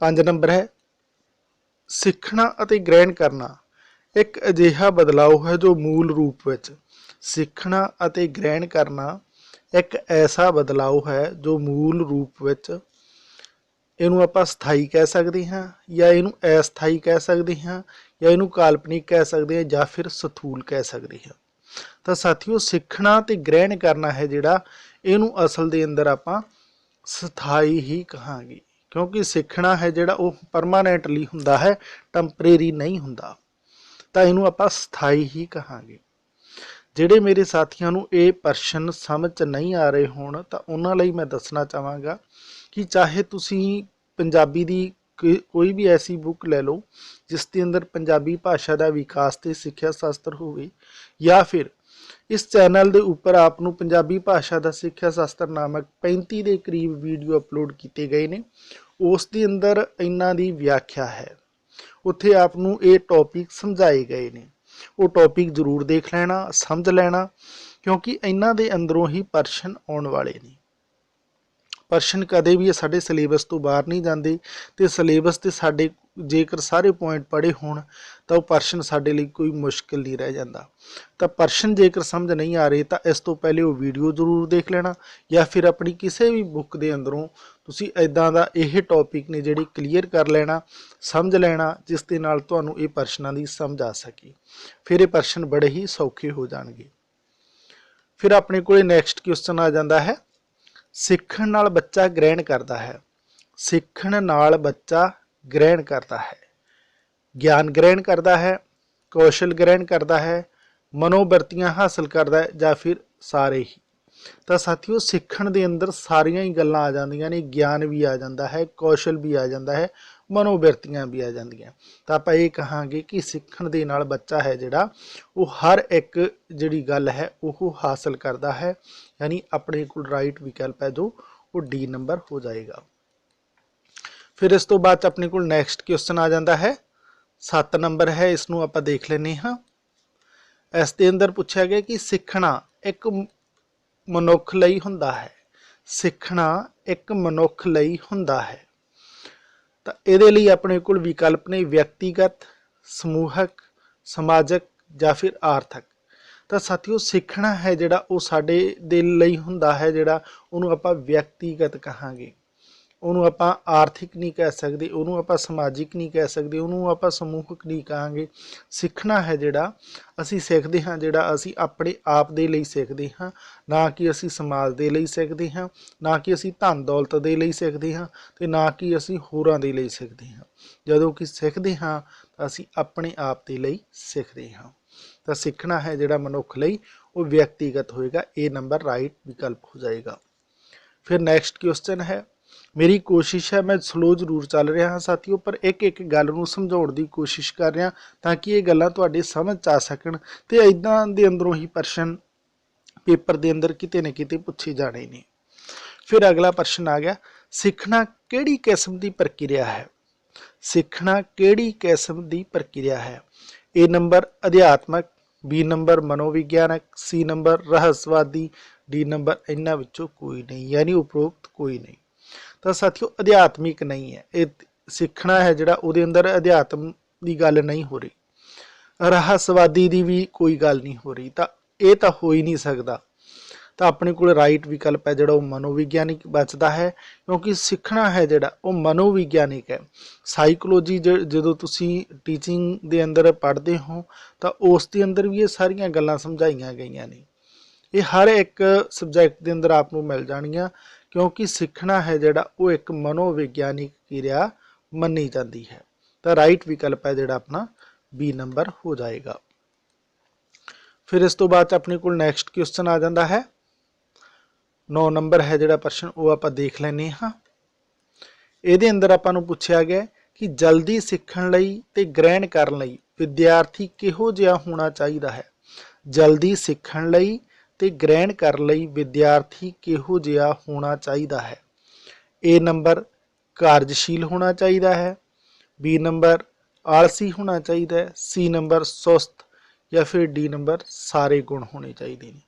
5 नंबर है सीखना अते ग्रहण करना एक अजिहा बदलाव है जो मूल रूप विच। सीखना अते ग्रहण करना एक ऐसा बदलाव है जो मूल रूप विच इनू आपां स्थाई कह सकते हाँ या इनू अस्थाई कह सकते हाँ या इनू काल्पनिक कह सकते हैं या फिर स्थूल कह सकते हैं। तो साथियों सीखना ते ग्रहण करना है जिहड़ा इनू असल दे अंदर आपां स्थाई ही कहांगे, क्योंकि सीखना है जिहड़ा वो परमानेंटली हुंदा है, टैंपरेरी नहीं हुंदा। तो इनू आपां स्थाई ही कहांगे। ਜਿਹੜੇ मेरे साथियों ਨੂੰ ਇਹ प्रश्न समझ नहीं आ रहे होण ਤਾਂ ਉਹਨਾਂ ਲਈ मैं दसना चाहांगा कि चाहे ਤੁਸੀਂ पंजाबी दी कोई भी ऐसी बुक ले लो जिस के अंदर पंजाबी भाषा का विकास ते सिक्ख्या शास्त्र होवे, या फिर इस चैनल के उपर आपनूं पंजाबी भाषा का सिक्ख्या शास्त्र नामक 35 के करीब वीडियो अपलोड किए गए हैं। उस दे अंदर इन्हां दी व्याख्या है, उत्थे आपनूं ये टॉपिक समझाए गए हैं। वो टॉपिक जरूर देख लेना, समझ लेना, क्योंकि इन्हां दे अंदरों ही प्रश्न आने वाले ने। प्रश्न कदे भी साडे सिलेबस तो बाहर नहीं जाते, तो सिलेबस ते साडे जेकर सारे पॉइंट पढ़े होण तो प्रश्न साडे लई कोई मुश्किल नहीं रह जाता। तो प्रश्न जेकर समझ नहीं आ रहे तो इस तो पहले वो वीडियो जरूर देख लेना, या फिर अपनी किसी भी बुक के अंदरों तुसीं इदां दा यह टॉपिक ने जिहड़ी क्लीयर कर लेना, समझ लेना, जिस दे नाल तुहानूं ये प्रश्नों की समझ आ सके। फिर ये प्रश्न बड़े ही सौखे हो जाएंगे। फिर अपने को नैक्सट क्वेश्चन आ जाता है सीखण नाल बच्चा ग्रहण करता है। सीखण नाल बच्चा ग्रहण करता है, ज्ञान ग्रहण करता है, कौशल ग्रहण करता है, मनोवृत्तियां हासिल करता है, या फिर सारे ही। तो साथियों सीखण दे अंदर सारियां ही गल्लां आ जांदियां ने, ज्ञान भी आ जाता है, कौशल भी आ जाता है, मनोवृत्तियां भी आ जांदियां। तो आपां ये कहांगे कि सीखण दे नाल बच्चा है जिहड़ा वो हर एक जिहड़ी गल है वो हासिल करता है। यानी अपने को राइट विकल्प है जो वो डी नंबर हो जाएगा। फिर इस तो बाद अपने को नैक्सट क्वेश्चन आ जाता है 7 नंबर है, इसनूं आपां देख लेने हाँ। इस दे अंदर पूछा गया कि सीखना एक ਮਨੁੱਖ ਲਈ ਹੁੰਦਾ ਹੈ। ਸਿੱਖਣਾ ਇੱਕ ਮਨੁੱਖ ਲਈ ਹੁੰਦਾ ਹੈ। ਤਾਂ ਇਹਦੇ ਲਈ ਆਪਣੇ ਕੋਲ ਵਿਕਲਪ ਨੇ ਵਿਅਕਤੀਗਤ, ਸਮੂਹਕ, ਸਮਾਜਿਕ ਜਾਂ ਫਿਰ ਆਰਥਿਕ। ਤਾਂ ਸਾਥੀਓ ਸਿੱਖਣਾ ਹੈ ਜਿਹੜਾ ਉਹ ਸਾਡੇ ਦੇ ਲਈ ਹੁੰਦਾ ਹੈ, ਜਿਹੜਾ ਉਹਨੂੰ ਆਪਾਂ ਵਿਅਕਤੀਗਤ ਕਹਾਂਗੇ, ਉਹਨੂੰ ਆਪਾਂ ਆਰਥਿਕ ਨਹੀਂ ਕਹਿ ਸਕਦੇ, ਉਹਨੂੰ ਆਪਾਂ ਸਮਾਜਿਕ ਨਹੀਂ ਕਹਿ ਸਕਦੇ, ਉਹਨੂੰ ਆਪਾਂ ਸਮੂਹਕ ਨਹੀਂ ਕਹਾਂਗੇ। ਸਿੱਖਣਾ ਹੈ ਜਿਹੜਾ ਅਸੀਂ ਸਿੱਖਦੇ ਹਾਂ, ਜਿਹੜਾ ਅਸੀਂ ਆਪਣੇ ਆਪ ਦੇ ਲਈ ਸਿੱਖਦੇ ਹਾਂ, ਨਾ ਕਿ ਅਸੀਂ ਸਮਾਜ ਦੇ ਲਈ ਸਿੱਖਦੇ ਹਾਂ, ਨਾ ਕਿ ਅਸੀਂ ਧਨ ਦੌਲਤ ਦੇ ਲਈ ਸਿੱਖਦੇ ਹਾਂ, ਅਤੇ ਨਾ ਕਿ ਅਸੀਂ ਹੋਰਾਂ ਦੇ ਲਈ ਸਿੱਖਦੇ ਹਾਂ। ਜਦੋਂ ਕਿ ਸਿੱਖਦੇ ਹਾਂ ਤਾਂ ਅਸੀਂ ਆਪਣੇ ਆਪ ਦੇ ਲਈ ਸਿੱਖਦੇ ਹਾਂ। ਤਾਂ ਸਿੱਖਣਾ ਹੈ ਜਿਹੜਾ ਮਨੁੱਖ ਲਈ ਉਹ ਵਿਅਕਤੀਗਤ ਹੋਏਗਾ। ਇਹ ਨੰਬਰ ਰਾਈਟ ਵਿਕਲਪ ਹੋ ਜਾਏਗਾ। ਫਿਰ ਨੈਕਸਟ ਕੁਐਸਚਨ ਹੈ, ਮੇਰੀ ਕੋਸ਼ਿਸ਼ ਹੈ, ਮੈਂ ਸਲੋ ਜ਼ਰੂਰ ਚੱਲ ਰਿਹਾ ਹਾਂ ਸਾਥੀਓ, ਪਰ ਇੱਕ ਇੱਕ ਗੱਲ ਨੂੰ ਸਮਝਾਉਣ ਦੀ ਕੋਸ਼ਿਸ਼ ਕਰ ਰਿਹਾ ਤਾਂ ਕਿ ਇਹ ਗੱਲਾਂ ਤੁਹਾਡੇ ਸਮਝ 'ਚ ਆ ਸਕਣ, ਅਤੇ ਇੱਦਾਂ ਦੇ ਅੰਦਰੋਂ ਹੀ ਪ੍ਰਸ਼ਨ ਪੇਪਰ ਦੇ ਅੰਦਰ ਕਿਤੇ ਨਾ ਕਿਤੇ ਪੁੱਛੇ ਜਾਣੇ ਨੇ। ਫਿਰ ਅਗਲਾ ਪ੍ਰਸ਼ਨ ਆ ਗਿਆ, ਸਿੱਖਣਾ ਕਿਹੜੀ ਕਿਸਮ ਦੀ ਪ੍ਰਕਿਰਿਆ ਹੈ? ਸਿੱਖਣਾ ਕਿਹੜੀ ਕਿਸਮ ਦੀ ਪ੍ਰਕਿਰਿਆ ਹੈ? ਏ ਨੰਬਰ ਅਧਿਆਤਮਕ, ਬੀ ਨੰਬਰ ਮਨੋਵਿਗਿਆਨਕ, ਸੀ ਨੰਬਰ ਰਹੱਸਵਾਦੀ, ਡੀ ਨੰਬਰ ਇਹਨਾਂ ਵਿੱਚੋਂ ਕੋਈ ਨਹੀਂ, ਯਾਨੀ ਉਪਰੋਕਤ ਕੋਈ ਨਹੀਂ। ਤਾਂ ਸਾਥੀਓ ਅਧਿਆਤਮਿਕ ਨਹੀਂ ਹੈ ਇਹ। ਸਿੱਖਣਾ ਹੈ ਜਿਹੜਾ ਉਹਦੇ ਅੰਦਰ ਅਧਿਆਤਮ ਦੀ ਗੱਲ ਨਹੀਂ ਹੋ ਰਹੀ, ਰਹੱਸਵਾਦੀ ਦੀ ਵੀ ਕੋਈ ਗੱਲ ਨਹੀਂ ਹੋ ਰਹੀ, ਤਾਂ ਇਹ ਤਾਂ ਹੋ ਹੀ ਨਹੀਂ ਸਕਦਾ। ਤਾਂ ਆਪਣੇ ਕੋਲ ਰਾਈਟ ਵਿਕਲਪ ਹੈ ਜਿਹੜਾ ਉਹ ਮਨੋਵਿਗਿਆਨਿਕ ਬਚਦਾ ਹੈ, ਕਿਉਂਕਿ ਸਿੱਖਣਾ ਹੈ ਜਿਹੜਾ ਉਹ ਮਨੋਵਿਗਿਆਨਿਕ ਹੈ। ਸਾਈਕੋਲੋਜੀ ਜਦੋਂ ਤੁਸੀਂ ਟੀਚਿੰਗ ਦੇ ਅੰਦਰ ਪੜ੍ਹਦੇ ਹੋ ਤਾਂ ਉਸ ਦੇ ਅੰਦਰ ਵੀ ਇਹ ਸਾਰੀਆਂ ਗੱਲਾਂ ਸਮਝਾਈਆਂ ਗਈਆਂ ਨੇ। ਇਹ ਹਰ ਇੱਕ ਸਬਜੈਕਟ ਦੇ ਅੰਦਰ ਆਪ ਨੂੰ ਮਿਲ ਜਾਣਗੀਆਂ, ਕਿਉਂਕਿ ਸਿੱਖਣਾ ਹੈ ਜਿਹੜਾ ਉਹ ਇੱਕ ਮਨੋਵਿਗਿਆਨਿਕ ਕਿਰਿਆ ਮੰਨੀ ਜਾਂਦੀ ਹੈ। ਤਾਂ ਰਾਈਟ ਵਿਕਲਪ ਹੈ ਜਿਹੜਾ ਆਪਣਾ ਬੀ ਨੰਬਰ ਹੋ ਜਾਏਗਾ। ਫਿਰ ਇਸ ਤੋਂ ਬਾਅਦ ਆਪਣੇ ਕੋਲ ਨੈਕਸਟ ਕੁਐਸਚਨ ਆ ਜਾਂਦਾ ਹੈ, 9 ਨੰਬਰ ਹੈ ਜਿਹੜਾ ਪ੍ਰਸ਼ਨ, ਉਹ ਆਪਾਂ ਦੇਖ ਲੈਂਦੇ ਹਾਂ। ਇਹਦੇ ਅੰਦਰ ਆਪਾਂ ਨੂੰ ਪੁੱਛਿਆ ਗਿਆ ਕਿ ਜਲਦੀ ਸਿੱਖਣ ਲਈ ਤੇ ਗ੍ਰਹਿਣ ਕਰਨ ਲਈ ਵਿਦਿਆਰਥੀ ਕਿਹੋ ਜਿਹਾ ਹੋਣਾ ਚਾਹੀਦਾ ਹੈ? ਜਲਦੀ ਸਿੱਖਣ ਲਈ ਤੇ ਗ੍ਰਹਿਣ ਕਰਨ ਲਈ ਵਿਦਿਆਰਥੀ ਕਿਹੋ ਜਿਹਾ ਹੋਣਾ ਚਾਹੀਦਾ ਹੈ? ਏ ਨੰਬਰ ਕਾਰਜਸ਼ੀਲ ਹੋਣਾ ਚਾਹੀਦਾ ਹੈ, ਬੀ ਨੰਬਰ ਆਲਸੀ ਹੋਣਾ ਚਾਹੀਦਾ ਹੈ, ਸੀ ਨੰਬਰ ਸੁਸਤ, ਜਾਂ ਫਿਰ ਡੀ ਨੰਬਰ ਸਾਰੇ ਗੁਣ ਹੋਣੇ ਚਾਹੀਦੇ ਨੇ।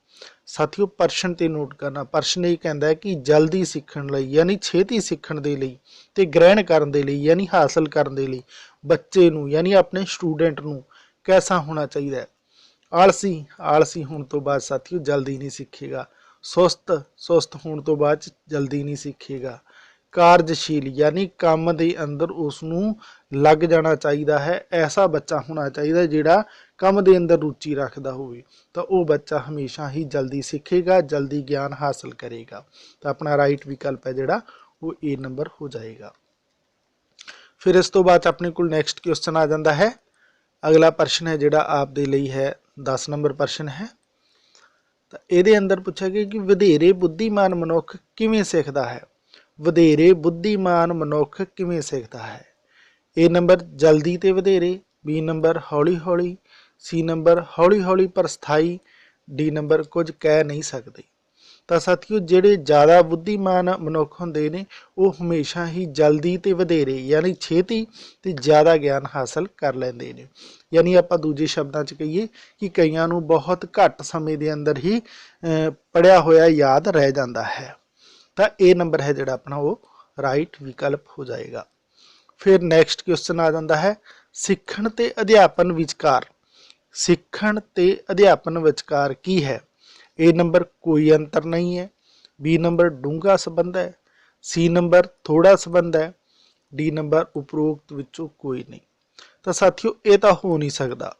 ਸਾਥੀਓ ਪ੍ਰਸ਼ਨ ਤੇ ਨੋਟ ਕਰਨਾ, ਪ੍ਰਸ਼ਨ ਇਹ ਕਹਿੰਦਾ ਹੈ ਕਿ ਜਲਦੀ ਸਿੱਖਣ ਲਈ ਯਾਨੀ ਛੇਤੀ ਸਿੱਖਣ ਦੇ ਲਈ ਤੇ ਗ੍ਰਹਿਣ ਕਰਨ ਦੇ ਲਈ ਯਾਨੀ ਹਾਸਲ ਕਰਨ ਦੇ ਲਈ ਬੱਚੇ ਨੂੰ ਯਾਨੀ ਆਪਣੇ ਸਟੂਡੈਂਟ ਨੂੰ ਕੈਸਾ ਹੋਣਾ ਚਾਹੀਦਾ ਹੈ? ਆਲਸੀ ਹੋਣ ਤੋਂ ਬਾਅਦ ਸਾਥੀਓ ਜਲਦੀ ਨਹੀਂ ਸਿੱਖੇਗਾ। ਸੁਸਤ ਹੋਣ ਤੋਂ ਬਾਅਦ ਜਲਦੀ ਨਹੀਂ ਸਿੱਖੇਗਾ। ਕਾਰਜਸ਼ੀਲ ਯਾਨੀ ਕੰਮ ਦੇ ਅੰਦਰ ਉਸ ਨੂੰ ਲੱਗ ਜਾਣਾ ਚਾਹੀਦਾ ਹੈ। ਐਸਾ ਬੱਚਾ ਹੋਣਾ ਚਾਹੀਦਾ ਜਿਹੜਾ ਕੰਮ ਦੇ ਅੰਦਰ ਰੁਚੀ ਰੱਖਦਾ ਹੋਵੇ, ਤਾਂ ਉਹ ਬੱਚਾ ਹਮੇਸ਼ਾ ਹੀ ਜਲਦੀ ਸਿੱਖੇਗਾ, ਜਲਦੀ ਗਿਆਨ ਹਾਸਲ ਕਰੇਗਾ। ਤਾਂ ਆਪਣਾ ਰਾਈਟ ਵਿਕਲਪ ਹੈ ਜਿਹੜਾ ਉਹ ਏ ਨੰਬਰ ਹੋ ਜਾਏਗਾ। ਫਿਰ ਇਸ ਤੋਂ ਬਾਅਦ ਆਪਣੇ ਕੋਲ ਨੈਕਸਟ ਕੁਐਸਚਨ ਆ ਜਾਂਦਾ ਹੈ। ਅਗਲਾ ਪ੍ਰਸ਼ਨ ਹੈ ਜਿਹੜਾ ਆਪ ਦੇ ਲਈ ਹੈ 10 ਨੰਬਰ ਪ੍ਰਸ਼ਨ ਹੈ। ਤਾਂ ਇਹਦੇ ਅੰਦਰ ਪੁੱਛਿਆ ਗਿਆ ਕਿ ਵਧੇਰੇ ਬੁੱਧੀਮਾਨ ਮਨੁੱਖ ਕਿਵੇਂ ਸਿੱਖਦਾ ਹੈ? ਵਧੇਰੇ ਬੁੱਧੀਮਾਨ ਮਨੁੱਖ ਕਿਵੇਂ ਸਿੱਖਦਾ ਹੈ? ਏ ਨੰਬਰ ਜਲਦੀ ਤੇ ਵਧੇਰੇ, ਬੀ ਨੰਬਰ ਹੌਲੀ ਹੌਲੀ, ਸੀ ਨੰਬਰ ਹੌਲੀ ਹੌਲੀ ਪਰ ਸਥਾਈ, ਡੀ ਨੰਬਰ ਕੁਝ ਕਹਿ ਨਹੀਂ ਸਕਦੇ। ਤਾਂ ਸਾਥੀਓ ਜਿਹੜੇ ਜ਼ਿਆਦਾ ਬੁੱਧੀਮਾਨ ਮਨੁੱਖ ਹੁੰਦੇ ਨੇ ਉਹ ਹਮੇਸ਼ਾ ਹੀ ਜਲਦੀ ਤੇ ਵਧੇਰੇ ਯਾਨੀ ਛੇਤੀ ਤੇ ਜ਼ਿਆਦਾ ਗਿਆਨ ਹਾਸਲ ਕਰ ਲੈਂਦੇ ਨੇ। ਯਾਨੀ ਆਪਾਂ ਦੂਜੇ ਸ਼ਬਦਾਂ 'ਚ ਕਹੀਏ ਕਿ ਕਈਆਂ ਨੂੰ ਬਹੁਤ ਘੱਟ ਸਮੇਂ ਦੇ ਅੰਦਰ ਹੀ ਪੜ੍ਹਿਆ ਹੋਇਆ ਯਾਦ ਰਹਿ ਜਾਂਦਾ ਹੈ। ਤਾਂ ਇਹ ਨੰਬਰ ਹੈ ਜਿਹੜਾ ਆਪਣਾ ਉਹ ਰਾਈਟ ਵਿਕਲਪ ਹੋ ਜਾਏਗਾ। ਫਿਰ ਨੈਕਸਟ ਕੁਐਸਚਨ ਆ ਜਾਂਦਾ ਹੈ, ਸਿੱਖਣ ਤੇ ਅਧਿਆਪਨ ਵਿਚਕਾਰ ਕੀ ਹੈ? ਏ ਨੰਬਰ ਕੋਈ ਅੰਤਰ ਨਹੀਂ ਹੈ, ਬੀ ਨੰਬਰ ਡੂੰਘਾ ਸੰਬੰਧ ਹੈ, ਸੀ ਨੰਬਰ ਥੋੜਾ ਸੰਬੰਧ ਹੈ, ਡੀ ਨੰਬਰ ਉਪਰੋਕਤ ਵਿੱਚੋਂ ਕੋਈ ਨਹੀਂ। ਤਾਂ ਸਾਥੀਓ ਇਹ ਤਾਂ ਹੋ ਨਹੀਂ ਸਕਦਾ।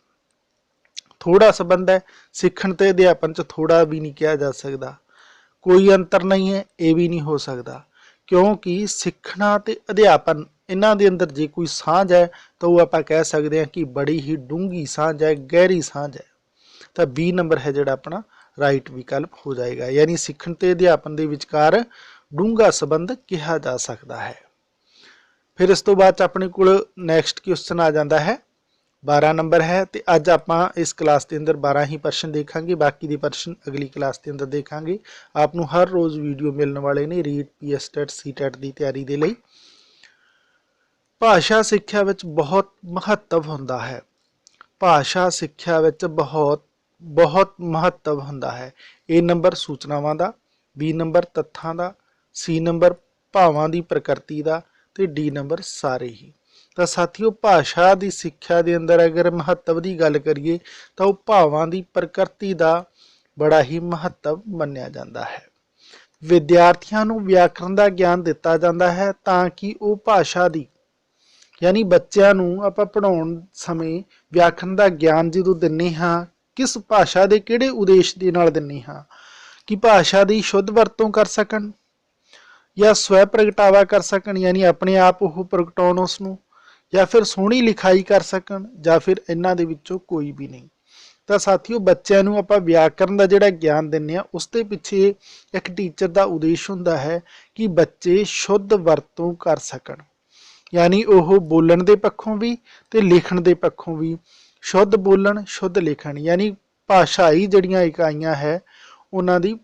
ਥੋੜਾ ਸੰਬੰਧ ਹੈ, ਸਿੱਖਣ ਤੇ ਅਧਿਆਪਨ 'ਚ ਥੋੜਾ ਵੀ ਨਹੀਂ ਕਿਹਾ ਜਾ ਸਕਦਾ। ਕੋਈ ਅੰਤਰ ਨਹੀਂ ਹੈ, ਇਹ ਵੀ ਨਹੀਂ ਹੋ ਸਕਦਾ, ਕਿਉਂਕਿ ਸਿੱਖਣਾ ਤੇ ਅਧਿਆਪਨ ਇਹਨਾਂ ਦੇ ਅੰਦਰ ਜੇ ਕੋਈ ਸਾਂਝ ਹੈ ਤਾਂ ਉਹ ਆਪਾਂ ਕਹਿ ਸਕਦੇ ਹਾਂ ਕਿ ਬੜੀ ਹੀ ਡੂੰਘੀ ਸਾਂਝ ਹੈ, ਗਹਿਰੀ ਸਾਂਝ ਹੈ। ਤਾਂ ਬੀ ਨੰਬਰ ਹੈ ਜਿਹੜਾ ਆਪਣਾ ਰਾਈਟ ਵਿਕਲਪ ਹੋ ਜਾਏਗਾ, ਯਾਨੀ ਸਿੱਖਣ ਤੇ ਅਧਿਆਪਨ ਦੇ ਵਿਚਕਾਰ ਡੂੰਘਾ ਸੰਬੰਧ ਕਿਹਾ ਜਾ ਸਕਦਾ ਹੈ। ਫਿਰ ਇਸ ਤੋਂ ਬਾਅਦ ਆਪਣੇ ਕੋਲ ਨੈਕਸਟ ਕੁਐਸਚਨ ਆ ਜਾਂਦਾ ਹੈ 12 ਨੰਬਰ ਹੈ, ਤੇ ਅੱਜ ਆਪਾਂ ਇਸ ਕਲਾਸ ਦੇ ਅੰਦਰ 12 ਹੀ ਪ੍ਰਸ਼ਨ ਦੇਖਾਂਗੇ, ਬਾਕੀ ਦੇ ਪ੍ਰਸ਼ਨ ਅਗਲੀ ਕਲਾਸ ਦੇ ਅੰਦਰ ਦੇਖਾਂਗੇ। ਆਪ ਨੂੰ ਹਰ ਰੋਜ਼ ਵੀਡੀਓ ਮਿਲਣ ਵਾਲੇ ਨੇ ਰੀਟ ਪੀਐਸ ਟੈਟ ਸੀ ਟੈਟ ਦੀ ਤਿਆਰੀ ਦੇ ਲਈ। ਭਾਸ਼ਾ ਸਿੱਖਿਆ ਵਿੱਚ ਬਹੁਤ ਮਹੱਤਵ ਹੁੰਦਾ ਹੈ। ਭਾਸ਼ਾ ਸਿੱਖਿਆ ਵਿੱਚ ਬਹੁਤ ਬਹੁਤ ਮਹੱਤਵ ਹੁੰਦਾ ਹੈ। A ਨੰਬਰ ਸੂਚਨਾਵਾਂ ਦਾ, B ਨੰਬਰ ਤੱਥਾਂ ਦਾ, C ਨੰਬਰ ਭਾਵਾਂ ਦੀ ਪ੍ਰਕਿਰਤੀ ਦਾ ਤੇ D ਨੰਬਰ ਸਾਰੇ ਹੀ। ਤਾਂ ਸਾਥੀਓ, ਭਾਸ਼ਾ ਦੀ ਸਿੱਖਿਆ ਦੇ ਅੰਦਰ ਅਗਰ ਮਹੱਤਵ ਦੀ ਗੱਲ ਕਰੀਏ ਤਾਂ ਉਹ ਭਾਵਾਂ ਦੀ ਪ੍ਰਕਿਰਤੀ ਦਾ ਬੜਾ ਹੀ ਮਹੱਤਵ ਮੰਨਿਆ ਜਾਂਦਾ ਹੈ। ਵਿਦਿਆਰਥੀਆਂ ਨੂੰ ਵਿਆਕਰਣ ਦਾ ਗਿਆਨ ਦਿੱਤਾ ਜਾਂਦਾ ਹੈ ਤਾਂ ਕਿ ਉਹ ਭਾਸ਼ਾ ਦੀ, ਯਾਨੀ ਬੱਚਿਆਂ ਨੂੰ ਆਪਾਂ ਪੜ੍ਹਾਉਣ ਸਮੇਂ ਵਿਆਕਰਣ ਦਾ ਗਿਆਨ ਜਦੋਂ ਦਿੰਦੇ ਹਾਂ, ਕਿਸ ਭਾਸ਼ਾ ਦੇ ਕਿਹੜੇ ਉਦੇਸ਼ ਦੇ ਨਾਲ ਦਿੰਦੇ ਹਾਂ, ਕਿ ਭਾਸ਼ਾ ਦੀ ਸ਼ੁੱਧ ਵਰਤੋਂ ਕਰ ਸਕਣ ਜਾਂ ਸਵੈ ਪ੍ਰਗਟਾਵਾ ਕਰ ਸਕਣ, ਯਾਨੀ ਆਪਣੇ ਆਪ ਉਹ ਪ੍ਰਗਟਾਉਣ ਉਸ ਨੂੰ, ਜਾਂ ਫਿਰ ਸੋਹਣੀ ਲਿਖਾਈ ਕਰ ਸਕਣ, ਜਾਂ ਫਿਰ ਇਹਨਾਂ ਦੇ ਵਿੱਚੋਂ ਕੋਈ ਵੀ ਨਹੀਂ। ਤਾਂ ਸਾਥੀਓ, ਬੱਚਿਆਂ ਨੂੰ ਆਪਾਂ ਵਿਆਕਰਣ ਦਾ ਜਿਹੜਾ ਗਿਆਨ ਦਿੰਦੇ ਆ ਉਸ ਦੇ ਪਿੱਛੇ ਇੱਕ ਟੀਚਰ ਦਾ ਉਦੇਸ਼ ਹੁੰਦਾ ਹੈ ਕਿ ਬੱਚੇ ਸ਼ੁੱਧ ਵਰਤੋਂ ਕਰ ਸਕਣ, ਯਾਨੀ ਉਹ ਬੋਲਣ ਦੇ ਪੱਖੋਂ ਵੀ ਤੇ ਲਿਖਣ ਦੇ ਪੱਖੋਂ ਵੀ ਸ਼ੁੱਧ ਬੋਲਣ, ਸ਼ੁੱਧ ਲਿਖਣ, ਯਾਨੀ ਭਾਸ਼ਾਈ ਜਿਹੜੀਆਂ ਇਕਾਈਆਂ ਹੈ ਉਹਨਾਂ ਦੀ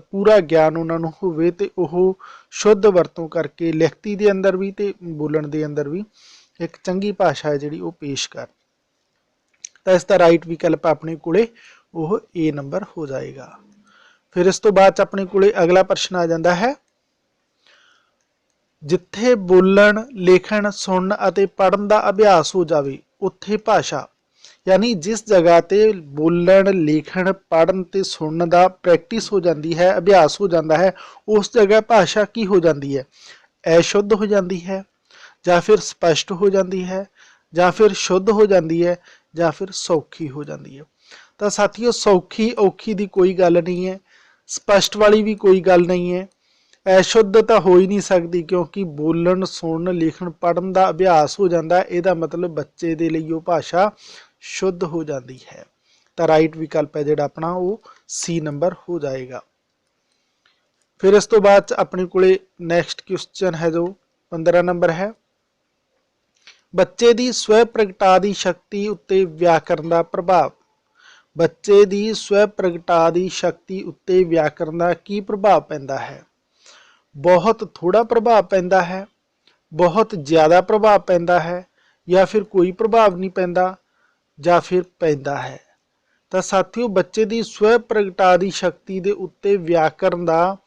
ਪੂਰਾ ਗਿਆਨ ਉਹਨਾਂ ਨੂੰ ਹੋਵੇ ਤੇ ਉਹ ਸ਼ੁੱਧ ਵਰਤੋਂ ਕਰਕੇ ਲਿਖਤੀ ਦੇ ਅੰਦਰ ਵੀ ਤੇ ਬੋਲਣ ਦੇ ਅੰਦਰ ਵੀ ਇੱਕ ਚੰਗੀ ਭਾਸ਼ਾ ਹੈ ਜਿਹੜੀ ਉਹ ਪੇਸ਼ ਕਰ। ਤਾਂ ਇਸ ਦਾ ਰਾਈਟ ਵਿਕਲਪ ਆਪਣੇ ਕੋਲੇ ਉਹ A ਨੰਬਰ ਹੋ ਜਾਏਗਾ। ਫਿਰ ਇਸ ਤੋਂ ਬਾਅਦ 'ਚ ਆਪਣੇ ਕੋਲੇ ਅਗਲਾ ਪ੍ਰਸ਼ਨ ਆ ਜਾਂਦਾ ਹੈ, ਜਿੱਥੇ ਬੋਲਣ, ਲਿਖਣ, ਸੁਣਨ ਅਤੇ ਪੜ੍ਹਨ ਦਾ ਅਭਿਆਸ ਹੋ ਜਾਵੇ ਉੱਥੇ ਭਾਸ਼ਾ, ਯਾਨੀ ਜਿਸ ਜਗ੍ਹਾ ਤੇ ਬੋਲਣ, ਲਿਖਣ, ਪੜ੍ਹਨ ਤੇ ਸੁਣਨ ਦਾ ਪ੍ਰੈਕਟਿਸ ਹੋ ਜਾਂਦੀ ਹੈ, ਅਭਿਆਸ ਹੋ ਜਾਂਦਾ ਹੈ, ਉਸ ਜਗ੍ਹਾ ਭਾਸ਼ਾ ਕੀ ਹੋ ਜਾਂਦੀ ਹੈ? ਅਸ਼ੁੱਧ ਹੋ ਜਾਂਦੀ ਹੈ, ਜਾਂ ਫਿਰ ਸਪਸ਼ਟ ਹੋ ਜਾਂਦੀ ਹੈ, ਜਾਂ ਫਿਰ ਸ਼ੁੱਧ ਹੋ ਜਾਂਦੀ ਹੈ, ਜਾਂ ਫਿਰ ਸੌਖੀ ਹੋ ਜਾਂਦੀ ਹੈ। ਤਾਂ ਸਾਥੀਓ, ਸੌਖੀ ਔਖੀ ਦੀ ਕੋਈ ਗੱਲ ਨਹੀਂ ਹੈ, ਸਪਸ਼ਟ ਵਾਲੀ ਵੀ ਕੋਈ ਗੱਲ ਨਹੀਂ ਹੈ, ਅਸ਼ੁੱਧ ਤਾਂ ਹੋ ਹੀ ਨਹੀਂ ਸਕਦੀ, ਕਿਉਂਕਿ ਬੋਲਣ, ਸੁਣਨ, ਲਿਖਣ, ਪੜ੍ਹਨ ਦਾ ਅਭਿਆਸ ਹੋ ਜਾਂਦਾ, ਇਹਦਾ ਮਤਲਬ ਬੱਚੇ ਦੇ ਲਈ ਉਹ ਭਾਸ਼ਾ ਸ਼ੁੱਧ ਹੋ ਜਾਂਦੀ ਹੈ। ਤਾਂ ਰਾਈਟ ਵਿਕਲਪ ਹੈ ਜਿਹੜਾ ਆਪਣਾ ਉਹ C ਨੰਬਰ ਹੋ ਜਾਏਗਾ। ਫਿਰ ਇਸ ਤੋਂ ਬਾਅਦ ਆਪਣੇ ਕੋਲੇ ਨੈਕਸਟ ਕੁਐਸਚਨ ਹੈ ਜੋ 15 ਨੰਬਰ ਹੈ, ਬੱਚੇ ਦੀ ਸਵੈ ਪ੍ਰਗਟਾ ਦੀ ਸ਼ਕਤੀ ਉੱਤੇ ਵਿਆਕਰਣ ਦਾ ਪ੍ਰਭਾਵ। ਬੱਚੇ ਦੀ ਸਵੈ ਪ੍ਰਗਟਾ ਦੀ ਸ਼ਕਤੀ ਉੱਤੇ ਵਿਆਕਰਣ ਦਾ ਕੀ ਪ੍ਰਭਾਵ ਪੈਂਦਾ ਹੈ? ਬਹੁਤ ਥੋੜਾ ਪ੍ਰਭਾਵ ਪੈਂਦਾ ਹੈ, ਬਹੁਤ ਜ਼ਿਆਦਾ ਪ੍ਰਭਾਵ ਪੈਂਦਾ ਹੈ, ਜਾਂ ਫਿਰ ਕੋਈ ਪ੍ਰਭਾਵ ਨਹੀਂ ਪੈਂਦਾ, ਜਾਂ ਫਿਰ ਪੈਂਦਾ ਹੈ। ਤਾਂ ਸਾਥੀਓ, ਬੱਚੇ ਦੀ ਸਵੈ ਪ੍ਰਗਟਾ ਦੀ ਸ਼ਕਤੀ ਦੇ ਉੱਤੇ ਵਿਆਕਰਣ ਦਾ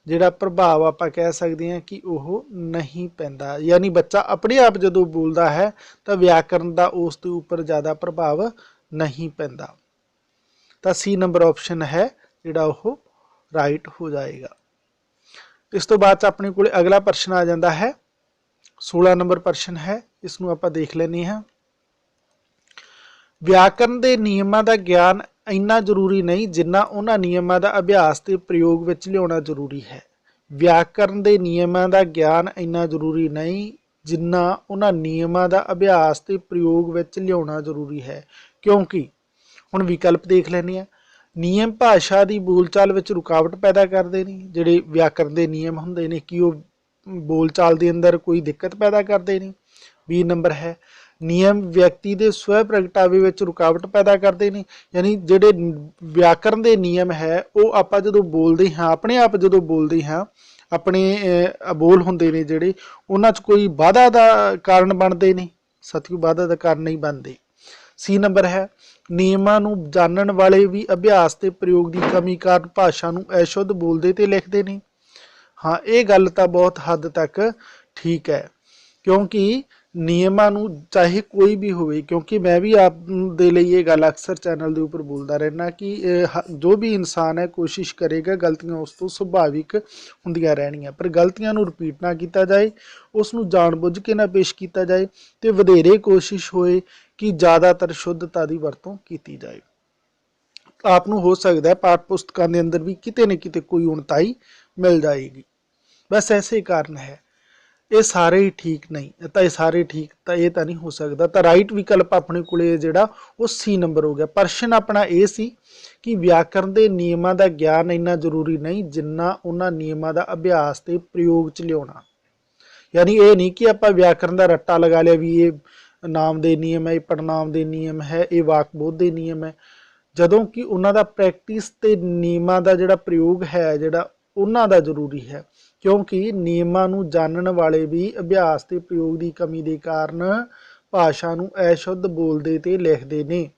ਜਿਹੜਾ ਪ੍ਰਭਾਵ ਆਪਾਂ ਕਹਿ ਸਕਦੇ ਹਾਂ ਕਿ ਉਹ ਨਹੀਂ ਪੈਂਦਾ, ਯਾਨੀ ਬੱਚਾ ਆਪਣੇ ਆਪ ਜਦੋਂ ਬੋਲਦਾ ਹੈ ਤਾਂ ਵਿਆਕਰਣ ਦਾ ਉਸ ਦੇ ਉੱਪਰ ਜ਼ਿਆਦਾ ਪ੍ਰਭਾਵ ਨਹੀਂ ਪੈਂਦਾ। ਤਾਂ C ਨੰਬਰ ਆਪਸ਼ਨ ਹੈ ਜਿਹੜਾ ਉਹ ਰਾਈਟ ਹੋ ਜਾਏਗਾ। ਇਸ ਤੋਂ ਬਾਅਦ 'ਚ ਆਪਣੇ ਕੋਲ ਅਗਲਾ ਪ੍ਰਸ਼ਨ ਆ ਜਾਂਦਾ ਹੈ, 16 ਨੰਬਰ ਪ੍ਰਸ਼ਨ ਹੈ, ਇਸ ਨੂੰ ਆਪਾਂ ਦੇਖ ਲੈਂਦੇ ਹਾਂ। ਵਿਆਕਰਣ ਦੇ ਨਿਯਮਾਂ ਦਾ ਗਿਆਨ ਇੰਨਾ ਜ਼ਰੂਰੀ ਨਹੀਂ ਜਿੰਨਾ ਉਹਨਾਂ ਨਿਯਮਾਂ ਦਾ ਅਭਿਆਸ ਤੇ ਪ੍ਰਯੋਗ ਵਿੱਚ ਲਿਆਉਣਾ ਜ਼ਰੂਰੀ ਹੈ। ਵਿਆਕਰਣ ਦੇ ਨਿਯਮਾਂ ਦਾ ਗਿਆਨ ਇੰਨਾ ਜ਼ਰੂਰੀ ਨਹੀਂ ਜਿੰਨਾ ਉਹਨਾਂ ਨਿਯਮਾਂ ਦਾ ਅਭਿਆਸ ਤੇ ਪ੍ਰਯੋਗ ਵਿੱਚ ਲਿਆਉਣਾ ਜ਼ਰੂਰੀ ਹੈ। ਕਿਉਂਕਿ ਹੁਣ ਵਿਕਲਪ ਦੇਖ ਲੈਂਦੇ ਹਾਂ। ਨਿਯਮ ਭਾਸ਼ਾ ਦੀ ਬੋਲਚਾਲ ਵਿੱਚ ਰੁਕਾਵਟ ਪੈਦਾ ਕਰਦੇ ਨੇ, ਜਿਹੜੇ ਵਿਆਕਰਣ ਦੇ ਨਿਯਮ ਹੁੰਦੇ ਨੇ ਕਿ ਉਹ ਬੋਲਚਾਲ ਦੇ ਅੰਦਰ ਕੋਈ ਦਿੱਕਤ ਪੈਦਾ ਕਰਦੇ ਨੇ। B ਨੰਬਰ ਹੈ, ਨਿਯਮ ਵਿਅਕਤੀ ਦੇ ਸਵੈ ਪ੍ਰਗਟਾਵੇ ਵਿੱਚ ਰੁਕਾਵਟ ਪੈਦਾ ਕਰਦੇ ਨੇ, ਯਾਨੀ ਜਿਹੜੇ ਵਿਆਕਰਣ ਦੇ ਨਿਯਮ ਹੈ ਉਹ ਆਪਾਂ ਜਦੋਂ ਬੋਲਦੇ ਹਾਂ, ਆਪਣੇ ਆਪ ਜਦੋਂ ਬੋਲਦੇ ਹਾਂ, ਆਪਣੇ ਬੋਲ ਹੁੰਦੇ ਨੇ ਜਿਹੜੇ, ਉਹਨਾਂ 'ਚ ਕੋਈ ਬਾਧਾ ਦਾ ਕਾਰਨ ਬਣਦੇ ਨੇ। ਸਾਥੀਓ, ਬਾਧਾ ਦਾ ਕਾਰਨ ਨਹੀਂ ਬਣਦੇ। C ਨੰਬਰ ਹੈ, ਨਿਯਮਾਂ ਨੂੰ ਜਾਣਨ ਵਾਲੇ ਵੀ ਅਭਿਆਸ ਤੇ ਪ੍ਰਯੋਗ ਦੀ ਕਮੀ ਕਾਰਨ ਭਾਸ਼ਾ ਨੂੰ ਅਸ਼ੁੱਧ ਬੋਲਦੇ ਤੇ ਲਿਖਦੇ ਨੇ। ਹਾਂ, ਇਹ ਗੱਲ ਤਾਂ ਬਹੁਤ ਹੱਦ ਤੱਕ ਠੀਕ ਹੈ, ਕਿਉਂਕਿ ਨਿਯਮਾਂ ਨੂੰ ਚਾਹੇ ਕੋਈ ਵੀ ਹੋਵੇ, ਕਿਉਂਕਿ ਮੈਂ ਵੀ ਆਪ ਦੇ ਲਈ ਇਹ ਗੱਲ ਅਕਸਰ ਚੈਨਲ ਦੇ ਉੱਪਰ ਬੋਲਦਾ ਰਹਿਣਾ ਕਿ ਜੋ ਵੀ ਇਨਸਾਨ ਹੈ ਕੋਸ਼ਿਸ਼ ਕਰੇਗਾ ਗਲਤੀਆਂ ਉਸ ਤੋਂ ਸੁਭਾਵਿਕ ਹੁੰਦੀਆਂ ਰਹਿਣੀਆਂ, ਪਰ ਗਲਤੀਆਂ ਨੂੰ ਰਿਪੀਟ ਨਾ ਕੀਤਾ ਜਾਏ, ਉਸ ਨੂੰ ਜਾਣਬੁੱਝ ਕੇ ਨਾ ਪੇਸ਼ ਕੀਤਾ ਜਾਏ ਤੇ ਵਧੇਰੇ ਕੋਸ਼ਿਸ਼ ਹੋਏ ਕਿ ਜ਼ਿਆਦਾਤਰ ਸ਼ੁੱਧਤਾ ਦੀ ਵਰਤੋਂ ਕੀਤੀ ਜਾਏ। ਆਪ ਨੂੰ ਹੋ ਸਕਦਾ ਹੈ ਪਾਠ ਪੁਸਤਕਾਂ ਦੇ ਅੰਦਰ ਵੀ ਕਿਤੇ ਨਾ ਕਿਤੇ ਕੋਈ ਉਣਤਾਈ ਮਿਲ ਜਾਏਗੀ, ਬਸ ਐਸੇ ਕਾਰਨ ਹੈ। ਇਹ ਸਾਰੇ ਹੀ ਠੀਕ ਨਹੀਂ, ਤਾਂ ਇਹ ਸਾਰੇ ਠੀਕ ਤਾਂ ਇਹ ਤਾਂ ਨਹੀਂ ਹੋ ਸਕਦਾ। ਤਾਂ ਰਾਈਟ ਵਿਕਲਪ ਆਪਣੇ ਕੋਲੇ ਜਿਹੜਾ ਉਹ C ਨੰਬਰ ਹੋ ਗਿਆ। ਪ੍ਰਸ਼ਨ ਆਪਣਾ ਇਹ ਸੀ ਕਿ ਵਿਆਕਰਣ ਦੇ ਨਿਯਮਾਂ ਦਾ ਗਿਆਨ ਇੰਨਾ ਜ਼ਰੂਰੀ ਨਹੀਂ ਜਿੰਨਾ ਉਹਨਾਂ ਨਿਯਮਾਂ ਦਾ ਅਭਿਆਸ ਤੇ ਪ੍ਰਯੋਗ 'ਚ ਲਿਆਉਣਾ। ਯਾਨੀ ਇਹ ਨਹੀਂ ਕਿ ਆਪਾਂ ਵਿਆਕਰਣ ਦਾ ਰੱਟਾ ਲਗਾ ਲਿਆ ਵੀ ਇਹ ਨਾਮ ਦੇ ਨਿਯਮ ਹੈ, ਇਹ ਪੜਨਾਮ ਦੇ ਨਿਯਮ ਹੈ, ਇਹ ਵਾਕ ਬੋਧ ਦੇ ਨਿਯਮ ਹੈ, ਜਦੋਂ ਕਿ ਉਹਨਾਂ ਦਾ ਪ੍ਰੈਕਟਿਸ ਤੇ ਨਿਯਮਾਂ ਦਾ ਜਿਹੜਾ ਪ੍ਰਯੋਗ ਹੈ ਜਿਹੜਾ ਉਹਨਾਂ ਦਾ ਜ਼ਰੂਰੀ ਹੈ, ਕਿਉਂਕਿ ਨਿਯਮਾਂ ਨੂੰ ਜਾਣਨ ਵਾਲੇ ਵੀ ਅਭਿਆਸ ਤੇ ਪ੍ਰਯੋਗ ਦੀ ਕਮੀ ਦੇ ਕਾਰਨ ਭਾਸ਼ਾ ਨੂੰ ਅਸ਼ੁੱਧ ਬੋਲਦੇ ਤੇ ਲਿਖਦੇ ਨੇ।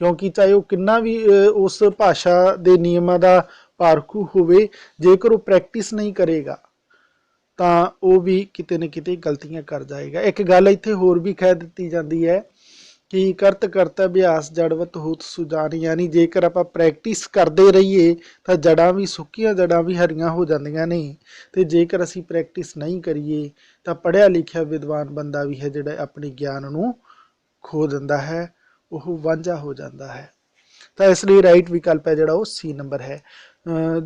क्योंकि चाहे वो किन्ना भी उस भाषा के नियमों का पारखू होवे, जेकर वो प्रैक्टिस नहीं करेगा ਤਾਂ ਉਹ ਵੀ ਕਿਤੇ ਨਾ ਕਿਤੇ ਗਲਤੀਆਂ ਕਰ ਜਾਏਗਾ। ਇੱਕ ਗੱਲ ਇੱਥੇ ਹੋਰ ਵੀ ਕਹਿ ਦਿੱਤੀ ਜਾਂਦੀ ਹੈ ਕਿ ਕਰਤ ਕਰਤਾ ਅਭਿਆਸ ਜੜਵਤ ਹੋਤ ਸੁਜਾਨ, ਯਾਨੀ ਜੇਕਰ ਆਪਾਂ ਪ੍ਰੈਕਟਿਸ ਕਰਦੇ ਰਹੀਏ ਤਾਂ ਜੜ੍ਹਾਂ ਵੀ ਸੁੱਕੀਆਂ ਜੜ੍ਹਾਂ ਵੀ ਹਰੀਆਂ ਹੋ ਜਾਂਦੀਆਂ ਨੇ, ਅਤੇ ਜੇਕਰ ਅਸੀਂ ਪ੍ਰੈਕਟਿਸ ਨਹੀਂ ਕਰੀਏ ਤਾਂ ਪੜ੍ਹਿਆ ਲਿਖਿਆ ਵਿਦਵਾਨ ਬੰਦਾ ਵੀ ਹੈ ਜਿਹੜਾ ਆਪਣੇ ਗਿਆਨ ਨੂੰ ਖੋ ਦਿੰਦਾ ਹੈ, ਉਹ ਵਾਂਝਾ ਹੋ ਜਾਂਦਾ ਹੈ। ਤਾਂ ਇਸ ਲਈ ਰਾਈਟ ਵਿਕਲਪ ਹੈ ਜਿਹੜਾ ਉਹ ਸੀ ਨੰਬਰ ਹੈ।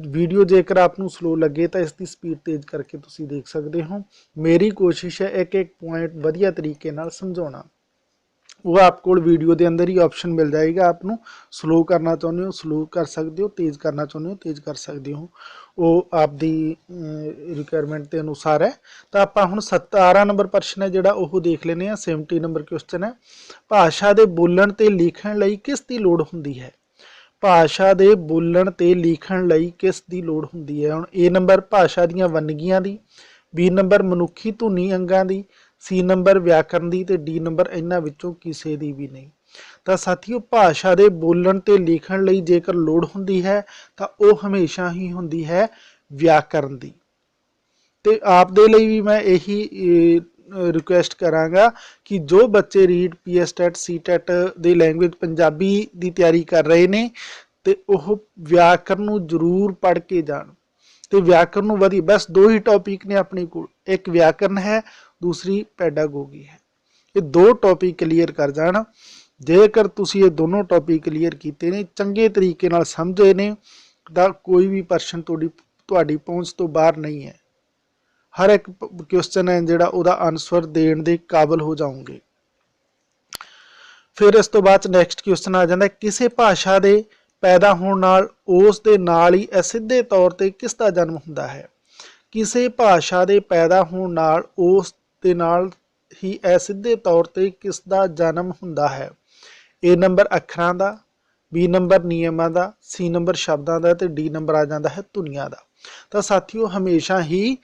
ਵੀਡੀਓ ਜੇਕਰ ਆਪ ਨੂੰ ਸਲੋ ਲੱਗੇ ਤਾਂ ਇਸ ਦੀ ਸਪੀਡ ਤੇਜ਼ ਕਰਕੇ ਤੁਸੀਂ ਦੇਖ ਸਕਦੇ ਹੋ। ਮੇਰੀ ਕੋਸ਼ਿਸ਼ ਹੈ ਇੱਕ ਇੱਕ ਪੁਆਇੰਟ ਵਧੀਆ ਤਰੀਕੇ ਨਾਲ ਸਮਝਾਉਣਾ। ਉਹ ਆਪ ਕੋਲ ਵੀਡੀਓ ਦੇ ਅੰਦਰ ਹੀ ਆਪਸ਼ਨ ਮਿਲ ਜਾਏਗਾ। ਆਪ ਨੂੰ ਸਲੋ ਕਰਨਾ ਚਾਹੁੰਦੇ ਹੋ ਸਲੋ ਕਰ ਸਕਦੇ ਹੋ, ਤੇਜ਼ ਕਰਨਾ ਚਾਹੁੰਦੇ ਹੋ ਤੇਜ਼ ਕਰ ਸਕਦੇ ਹੋ, ਉਹ ਆਪ ਦੀ ਰਿਕੁਆਇਰਮੈਂਟ ਦੇ ਅਨੁਸਾਰ ਹੈ। ਤਾਂ ਆਪਾਂ ਹੁਣ 17 ਨੰਬਰ ਪ੍ਰਸ਼ਨ ਹੈ ਜਿਹੜਾ ਉਹ ਦੇਖ ਲੈਂਦੇ ਹਾਂ। 70 ਨੰਬਰ ਕੁਐਸਚਨ ਹੈ, ਭਾਸ਼ਾ ਦੇ ਬੋਲਣ ਤੇ ਲਿਖਣ ਲਈ ਕਿਸ ਦੀ ਲੋੜ ਹੁੰਦੀ ਹੈ? ਭਾਸ਼ਾ ਦੇ ਬੋਲਣ ਤੇ ਲਿਖਣ ਲਈ ਕਿਸ ਦੀ ਲੋੜ ਹੁੰਦੀ ਹੈ? ਹੁਣ A ਨੰਬਰ ਭਾਸ਼ਾ ਦੀਆਂ ਵੰਨਗੀਆਂ ਦੀ, B ਨੰਬਰ ਮਨੁੱਖੀ ਧੁਨੀ ਅੰਗਾਂ ਦੀ, C ਨੰਬਰ ਵਿਆਕਰਨ ਦੀ, ਤੇ D ਨੰਬਰ ਇਹਨਾਂ ਵਿੱਚੋਂ ਕਿਸੇ ਦੀ ਵੀ ਨਹੀਂ। ਤਾਂ ਸਾਥੀਓ ਭਾਸ਼ਾ ਦੇ ਬੋਲਣ ਤੇ ਲਿਖਣ ਲਈ ਜੇਕਰ ਲੋੜ ਹੁੰਦੀ ਹੈ ਤਾਂ ਉਹ ਹਮੇਸ਼ਾ ਹੀ ਹੁੰਦੀ ਹੈ ਵਿਆਕਰਨ ਦੀ। ਤੇ ਆਪ ਦੇ ਲਈ ਵੀ ਮੈਂ ਇਹੀ ਰਿਕੁਐਸਟ ਕਰਾਂਗਾ ਕਿ ਜੋ ਬੱਚੇ ਰੀਟ PS ਟੈਟ ਸੀ ਟੈਟ ਦੇ ਲੈਂਗੁਏਜ ਪੰਜਾਬੀ ਦੀ ਤਿਆਰੀ ਕਰ ਰਹੇ ਨੇ ਤੇ ਉਹ ਵਿਆਕਰਨ ਨੂੰ ਜ਼ਰੂਰ ਪੜ੍ਹ ਕੇ ਜਾਣ। ਤੇ ਵਿਆਕਰਨ ਨੂੰ ਵਧੀ ਬਸ ਦੋ ਹੀ ਟੌਪਿਕ ਨੇ ਆਪਣੇ ਕੋਲ, ਇੱਕ ਵਿਆਕਰਨ ਹੈ, ਦੂਸਰੀ ਪੈਡਾਗੋਗੀ ਹੈ। ਇਹ ਦੋ ਟੌਪਿਕ ਕਲੀਅਰ ਕਰ ਜਾਣ। ਜੇਕਰ ਤੁਸੀਂ ਇਹ ਦੋਨੋਂ ਟੌਪਿਕ ਕਲੀਅਰ ਕੀਤੇ ਨੇ, ਚੰਗੇ ਤਰੀਕੇ ਨਾਲ ਸਮਝੇ ਨੇ, ਤਾਂ ਕੋਈ ਵੀ ਪ੍ਰਸ਼ਨ ਤੁਹਾਡੀ ਪਹੁੰਚ ਤੋਂ ਬਾਹਰ ਨਹੀਂ ਹੈ। ਹਰ ਇੱਕ ਕੁਐਸਚਨ ਹੈ ਜਿਹੜਾ ਉਹਦਾ ਆਨਸਰ ਦੇਣ ਦੇ ਕਾਬਲ ਹੋ ਜਾਓਗੇ। ਫਿਰ ਇਸ ਤੋਂ ਬਾਅਦ ਨੈਕਸਟ ਕੁਐਸਚਨ ਆ ਜਾਂਦਾ, ਕਿਸੇ ਭਾਸ਼ਾ ਦੇ ਪੈਦਾ ਹੋਣ ਨਾਲ ਉਸ ਦੇ ਨਾਲ ਹੀ ਅਸਿੱਧੇ ਤੌਰ ਤੇ ਕਿਸ ਦਾ ਜਨਮ ਹੁੰਦਾ ਹੈ? ਕਿਸੇ ਭਾਸ਼ਾ ਦੇ ਪੈਦਾ ਹੋਣ ਨਾਲ ਉਸ ਦੇ ਨਾਲ ਹੀ ਅਸਿੱਧੇ ਤੌਰ ਤੇ ਕਿਸ ਦਾ ਜਨਮ ਹੁੰਦਾ ਹੈ? A ਨੰਬਰ ਅੱਖਰਾਂ ਦਾ, B ਨੰਬਰ ਨਿਯਮਾਂ ਦਾ, C ਨੰਬਰ ਸ਼ਬਦਾਂ ਦਾ, ਤੇ D ਨੰਬਰ ਆ ਜਾਂਦਾ ਹੈ ਧੁਨੀਆਂ ਦਾ। ਤਾਂ ਸਾਥੀਓ ਹਮੇਸ਼ਾ ਹੀ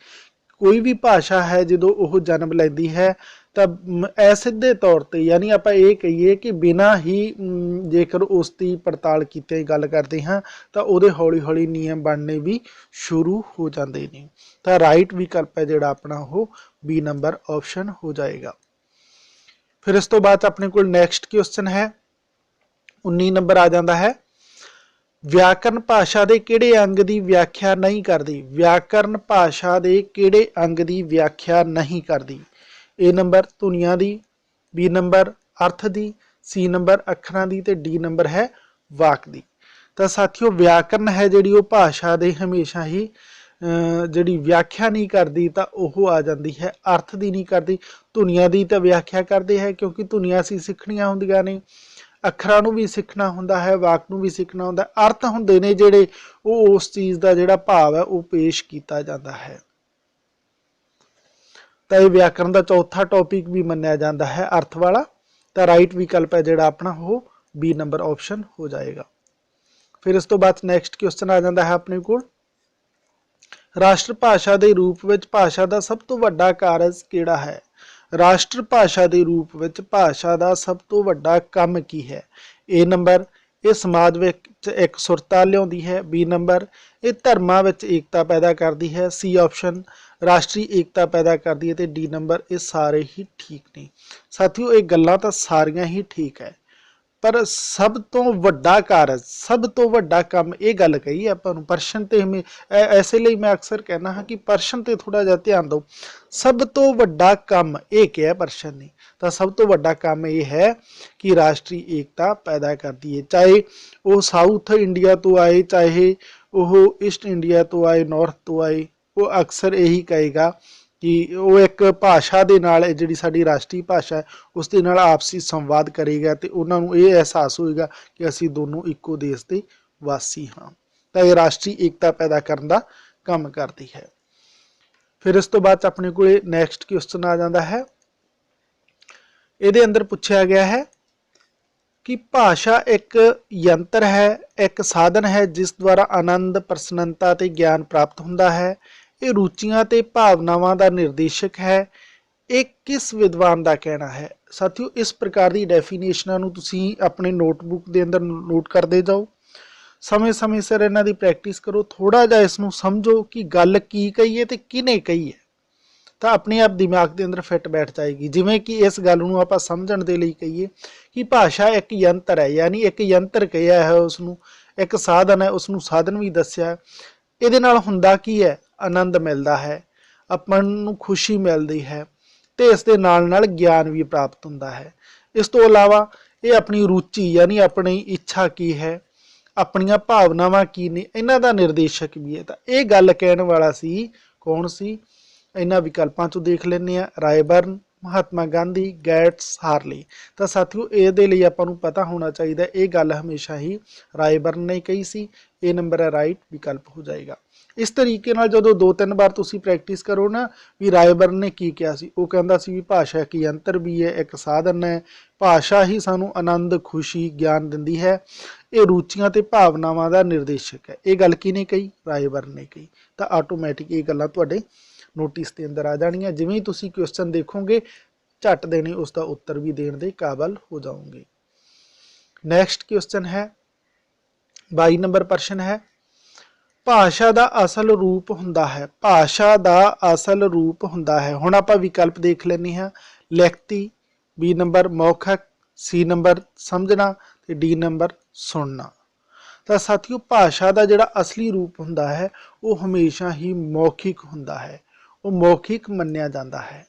ਕੋਈ ਵੀ ਭਾਸ਼ਾ ਹੈ ਜਦੋਂ ਉਹ ਜਨਮ ਲੈਂਦੀ ਹੈ ਤਾਂ ਅਸਿੱਧੇ ਤੌਰ ਤੇ, ਯਾਨੀ ਆਪਾਂ ਇਹ ਕਹੀਏ ਕਿ ਬਿਨਾਂ ਹੀ ਜੇਕਰ ਉਸ ਦੀ ਪੜਤਾਲ ਕੀਤੇ ਗੱਲ ਕਰਦੇ ਹਾਂ ਤਾਂ ਉਹਦੇ ਹੌਲੀ ਹੌਲੀ ਨਿਯਮ ਬਣਨੇ ਵੀ ਸ਼ੁਰੂ ਹੋ ਜਾਂਦੇ ਨੇ। ਤਾਂ ਰਾਈਟ ਵਿਕਲਪ ਹੈ ਜਿਹੜਾ ਆਪਣਾ ਉਹ B ਨੰਬਰ ਆਪਸ਼ਨ ਹੋ ਜਾਏਗਾ। ਫਿਰ ਇਸ ਤੋਂ ਬਾਅਦ ਆਪਣੇ ਕੋਲ ਨੈਕਸਟ ਕੁਐਸਚਨ ਹੈ 19 ਨੰਬਰ ਆ ਜਾਂਦਾ ਹੈ, ਵਿਆਕਰਨ ਭਾਸ਼ਾ ਦੇ ਕਿਹੜੇ ਅੰਗ ਦੀ ਵਿਆਖਿਆ ਨਹੀਂ ਕਰਦੀ? ਵਿਆਕਰਨ ਭਾਸ਼ਾ ਦੇ ਕਿਹੜੇ ਅੰਗ ਦੀ ਵਿਆਖਿਆ ਨਹੀਂ ਕਰਦੀ? A ਨੰਬਰ ਧੁਨੀਆਂ ਦੀ, B ਨੰਬਰ ਅਰਥ ਦੀ, C ਨੰਬਰ ਅੱਖਰਾਂ ਦੀ, ਤੇ D ਨੰਬਰ ਹੈ ਵਾਕ ਦੀ। ਤਾਂ ਸਾਥੀਓ ਵਿਆਕਰਨ ਹੈ ਜਿਹੜੀ ਉਹ ਭਾਸ਼ਾ ਦੇ ਹਮੇਸ਼ਾ ਹੀ ਜਿਹੜੀ ਵਿਆਖਿਆ ਨਹੀਂ ਕਰਦੀ, ਤਾਂ ਉਹ ਆ ਜਾਂਦੀ ਹੈ ਅਰਥ ਦੀ ਨਹੀਂ ਕਰਦੀ। ਧੁਨੀਆਂ ਦੀ ਤਾਂ ਵਿਆਖਿਆ ਕਰਦੇ ਹੈ ਕਿਉਂਕਿ ਧੁਨੀਆਂ ਅਸੀਂ ਸਿੱਖਣੀਆਂ ਹੁੰਦੀਆਂ ਨੇ, ਅੱਖਰਾਂ ਨੂੰ ਵੀ ਸਿੱਖਣਾ ਹੁੰਦਾ ਹੈ, ਵਾਕ ਨੂੰ ਵੀ ਸਿੱਖਣਾ ਹੁੰਦਾ। ਅਰਥ ਹੁੰਦੇ ਨੇ ਜਿਹੜੇ ਉਹ ਉਸ ਚੀਜ਼ ਦਾ ਜਿਹੜਾ ਭਾਵ ਹੈ ਉਹ ਪੇਸ਼ ਕੀਤਾ ਜਾਂਦਾ ਹੈ। ਤਾਂ ਇਹ ਵਿਆਕਰਨ ਦਾ ਚੌਥਾ ਟੌਪਿਕ ਵੀ ਮੰਨਿਆ ਜਾਂਦਾ ਹੈ ਅਰਥ ਵਾਲਾ। ਤਾਂ ਰਾਈਟ ਵਿਕਲਪ ਹੈ ਜਿਹੜਾ ਆਪਣਾ ਉਹ B ਨੰਬਰ ਆਪਸ਼ਨ ਹੋ ਜਾਏਗਾ। ਫਿਰ ਇਸ ਤੋਂ ਬਾਅਦ ਨੈਕਸਟ ਕੁਐਸਚਨ ਆ ਜਾਂਦਾ ਹੈ ਆਪਣੇ ਕੋਲ, ਰਾਸ਼ਟਰ ਭਾਸ਼ਾ ਦੇ ਰੂਪ ਵਿੱਚ ਭਾਸ਼ਾ ਦਾ ਸਭ ਤੋਂ ਵੱਡਾ ਕਾਰਜ ਕਿਹੜਾ ਹੈ? ਰਾਸ਼ਟਰ ਭਾਸ਼ਾ ਦੇ ਰੂਪ ਵਿੱਚ ਭਾਸ਼ਾ ਦਾ ਸਭ ਤੋਂ ਵੱਡਾ ਕੰਮ ਕੀ ਹੈ? A ਨੰਬਰ ਇਹ ਸਮਾਜ ਵਿੱਚ ਇੱਕ ਸੁਰਤਾ ਲਿਆਉਂਦੀ ਹੈ, B ਨੰਬਰ ਇਹ ਧਰਮਾਂ ਵਿੱਚ ਏਕਤਾ ਪੈਦਾ ਕਰਦੀ ਹੈ, C ਆਪਸ਼ਨ ਰਾਸ਼ਟਰੀ ਏਕਤਾ ਪੈਦਾ ਕਰਦੀ ਹੈ, ਤੇ D ਨੰਬਰ ਇਹ ਸਾਰੇ ਹੀ ਠੀਕ ਨੇ। ਸਾਥੀਓ ਇਹ ਗੱਲਾਂ ਤਾਂ ਸਾਰੀਆਂ ਹੀ ਠੀਕ ਹੈ, ਪਰ ਸਭ ਤੋਂ ਵੱਡਾ ਕਾਰਜ, ਸਭ ਤੋਂ ਵੱਡਾ ਕੰਮ, ਇਹ ਗੱਲ ਕਹੀ ਆਪਾਂ ਨੂੰ ਪ੍ਰਸ਼ਨ ਤੇ ਐਸੇ ਲਈ ਮੈਂ ਅਕਸਰ ਕਹਿੰਦਾ ਹਾਂ ਕਿ ਪ੍ਰਸ਼ਨ ਤੇ ਥੋੜਾ ਜਿਹਾ ਧਿਆਨ ਦਿਓ। ਸਭ ਤੋਂ ਵੱਡਾ ਕੰਮ ਇਹ ਕਿਹਾ ਪ੍ਰਸ਼ਨ ਨੇ, ਤਾਂ ਸਭ ਤੋਂ ਵੱਡਾ ਕੰਮ ਇਹ ਹੈ ਕਿ ਰਾਸ਼ਟਰੀ ਏਕਤਾ ਪੈਦਾ ਕਰਦੀ ਹੈ। ਚਾਹੇ ਉਹ ਸਾਊਥ ਇੰਡੀਆ ਤੋਂ ਆਏ, ਚਾਹੇ ਉਹ ਈਸਟ ਇੰਡੀਆ ਤੋਂ ਆਏ, ਨਾਰਥ ਤੋਂ ਆਏ, ਉਹ ਅਕਸਰ ਇਹੀ ਕਹੇਗਾ ਕਿ ਉਹ ਇੱਕ ਭਾਸ਼ਾ ਦੇ ਨਾਲ, ਜਿਹੜੀ ਸਾਡੀ ਰਾਸ਼ਟਰੀ ਭਾਸ਼ਾ ਹੈ ਉਸ ਦੇ ਨਾਲ ਆਪਸੀ ਸੰਵਾਦ ਕਰੇਗਾ ਤੇ ਉਹਨਾਂ ਨੂੰ ਇਹ ਅਹਿਸਾਸ ਹੋਏਗਾ ਕਿ ਅਸੀਂ ਦੋਨੋਂ ਇੱਕੋ ਦੇਸ਼ ਦੇ ਵਾਸੀ ਹਾਂ। ਤਾਂ ਇਹ ਰਾਸ਼ਟਰੀ ਏਕਤਾ ਪੈਦਾ ਕਰਨ ਦਾ ਕੰਮ ਕਰਦੀ ਹੈ। ਫਿਰ ਇਸ ਤੋਂ ਬਾਅਦ ਆਪਣੇ ਕੋਲ ਨੈਕਸਟ ਕੁਐਸਚਨ ਆ ਜਾਂਦਾ ਹੈ, ਇਹਦੇ ਅੰਦਰ ਪੁੱਛਿਆ ਗਿਆ ਹੈ ਕਿ ਭਾਸ਼ਾ ਇੱਕ ਯੰਤਰ ਹੈ, ਇੱਕ ਸਾਧਨ ਹੈ ਜਿਸ ਦੁਆਰਾ ਆਨੰਦ, ਪ੍ਰਸੰਨਤਾ ਤੇ ਗਿਆਨ ਪ੍ਰਾਪਤ ਹੁੰਦਾ ਹੈ। ਇਹ ਰੁਚੀਆਂ ਤੇ ਭਾਵਨਾਵਾਂ ਦਾ ਨਿਰਦੇਸ਼ਕ ਹੈ। ਇਹ ਕਿਸ ਵਿਦਵਾਨ ਦਾ ਕਹਿਣਾ ਹੈ। ਸਾਥੀਓ ਇਸ ਪ੍ਰਕਾਰ ਦੀ ਡੈਫੀਨੇਸ਼ਨਾਂ ਨੂੰ ਤੁਸੀਂ ਆਪਣੇ ਨੋਟਬੁੱਕ ਦੇ ਅੰਦਰ ਨੋਟ ਕਰਦੇ ਜਾਓ, ਸਮੇਂ-ਸਮੇਂ ਸਿਰ ਇਹਨਾਂ ਦੀ ਪ੍ਰੈਕਟਿਸ ਕਰੋ, ਥੋੜਾ ਜਿਹਾ ਇਸ ਨੂੰ ਸਮਝੋ ਕਿ ਗੱਲ ਕੀ ਕਹੀ ਹੈ ਤੇ ਕਿਹਨੇ ਕਹੀ ਹੈ, ਤਾਂ ਆਪਣੇ ਆਪ ਦਿਮਾਗ ਦੇ ਅੰਦਰ ਫਿੱਟ ਬੈਠ ਜਾਏਗੀ। ਜਿਵੇਂ ਕਿ ਇਸ ਗੱਲ ਨੂੰ ਆਪਾਂ ਸਮਝਣ ਦੇ ਲਈ ਕਹੀਏ ਕਿ ਭਾਸ਼ਾ ਇੱਕ ਯੰਤਰ ਹੈ, ਯਾਨੀ ਇੱਕ ਯੰਤਰ ਕਿਹਾ ਹੈ ਉਸ ਨੂੰ, ਇੱਕ ਸਾਧਨ ਹੈ ਉਸ ਨੂੰ ਸਾਧਨ ਵੀ ਦੱਸਿਆ। ਇਹਦੇ ਨਾਲ ਹੁੰਦਾ ਕੀ ਹੈ, ਆਨੰਦ ਮਿਲਦਾ ਹੈ, ਆਪਾਂ ਨੂੰ ਖੁਸ਼ੀ ਮਿਲਦੀ ਹੈ ਤੇ ਇਸ ਦੇ ਨਾਲ ਨਾਲ ਗਿਆਨ ਵੀ ਪ੍ਰਾਪਤ ਹੁੰਦਾ ਹੈ। ਇਸ ਤੋਂ ਇਲਾਵਾ ਇਹ ਆਪਣੀ ਰੁਚੀ ਯਾਨੀ ਆਪਣੀ ਇੱਛਾ ਕੀ ਹੈ, ਆਪਣੀਆਂ ਭਾਵਨਾਵਾਂ ਕੀ ਨੇ, ਇਹਨਾਂ ਦਾ ਨਿਰਦੇਸ਼ਕ ਵੀ ਹੈ। ਤਾਂ ਇਹ ਗੱਲ ਕਹਿਣ ਵਾਲਾ ਸੀ ਕੌਣ ਸੀ, ਇਹਨਾਂ ਵਿਕਲਪਾਂ ਚੋਂ ਦੇਖ ਲੈਂਦੇ ਆ, ਰਾਏਬਰਨ, ਮਹਾਤਮਾ ਗਾਂਧੀ, ਗੈਟਸ, ਹਾਰਲੀ। ਤਾਂ ਸਾਥੀਓ ਇਹਦੇ ਲਈ ਆਪਾਂ ਨੂੰ ਪਤਾ ਹੋਣਾ ਚਾਹੀਦਾ ਇਹ ਗੱਲ ਹਮੇਸ਼ਾ ਹੀ ਰਾਏਬਰਨ ਨੇ ਕਹੀ ਸੀ। ਇਹ ਨੰਬਰ ਹੈ ਰਾਈਟ ਵਿਕਲਪ ਹੋ ਜਾਏਗਾ। ਇਸ ਤਰੀਕੇ ਨਾਲ ਜਦੋਂ 2-3 ਵਾਰ ਤੁਸੀਂ ਪ੍ਰੈਕਟਿਸ ਕਰੋ ਨਾ ਵੀ ਰਾਏਬਰਨ ਨੇ ਕੀ ਕਿਹਾ ਸੀ, ਉਹ ਕਹਿੰਦਾ ਸੀ ਵੀ ਭਾਸ਼ਾ ਇੱਕ ਯੰਤਰ ਵੀ ਹੈ, ਇੱਕ ਸਾਧਨ ਹੈ, ਭਾਸ਼ਾ ਹੀ ਸਾਨੂੰ ਆਨੰਦ, ਖੁਸ਼ੀ, ਗਿਆਨ ਦਿੰਦੀ ਹੈ, ਇਹ ਰੁਚੀਆਂ ਤੇ ਭਾਵਨਾਵਾਂ ਦਾ ਨਿਰਦੇਸ਼ਕ ਹੈ। ਇਹ ਗੱਲ ਕਿਹਨੇ ਕਹੀ, ਰਾਏਬਰਨ ਨੇ ਕਹੀ। ਤਾਂ ਆਟੋਮੈਟਿਕ ਇਹ ਗੱਲਾਂ ਤੁਹਾਡੇ ਨੋਟਿਸ ਦੇ ਅੰਦਰ ਆ ਜਾਣੀਆਂ। ਜਿਵੇਂ ਹੀ ਤੁਸੀਂ ਕੁਐਸਚਨ ਦੇਖੋਗੇ ਝੱਟ ਦੇਣੇ ਉਸ ਦਾ ਉੱਤਰ ਵੀ ਦੇਣ ਦੇ ਕਾਬਲ ਹੋ ਜਾਓਗੇ। ਨੈਕਸਟ ਕੁਐਸਚਨ ਹੈ 22 ਨੰਬਰ ਪ੍ਰਸ਼ਨ ਹੈ, ਭਾਸ਼ਾ ਦਾ ਅਸਲ ਰੂਪ ਹੁੰਦਾ ਹੈ। ਭਾਸ਼ਾ ਦਾ ਅਸਲ ਰੂਪ ਹੁੰਦਾ ਹੈ। ਹੁਣ ਆਪਾਂ ਵਿਕਲਪ ਦੇਖ ਲੈਂਦੇ ਹਾਂ, ਲਿਖਤੀ, ਬੀ ਨੰਬਰ ਮੌਖਿਕ, ਸੀ ਨੰਬਰ ਸਮਝਣਾ ਤੇ ਡੀ ਨੰਬਰ ਸੁਣਨਾ। ਤਾਂ ਸਾਥੀਓ ਭਾਸ਼ਾ ਦਾ ਜਿਹੜਾ ਅਸਲੀ ਰੂਪ ਹੁੰਦਾ ਹੈ ਉਹ ਹਮੇਸ਼ਾ ਹੀ ਮੌਖਿਕ ਹੁੰਦਾ ਹੈ, ਉਹ ਮੌਖਿਕ ਮੰਨਿਆ ਜਾਂਦਾ ਹੈ।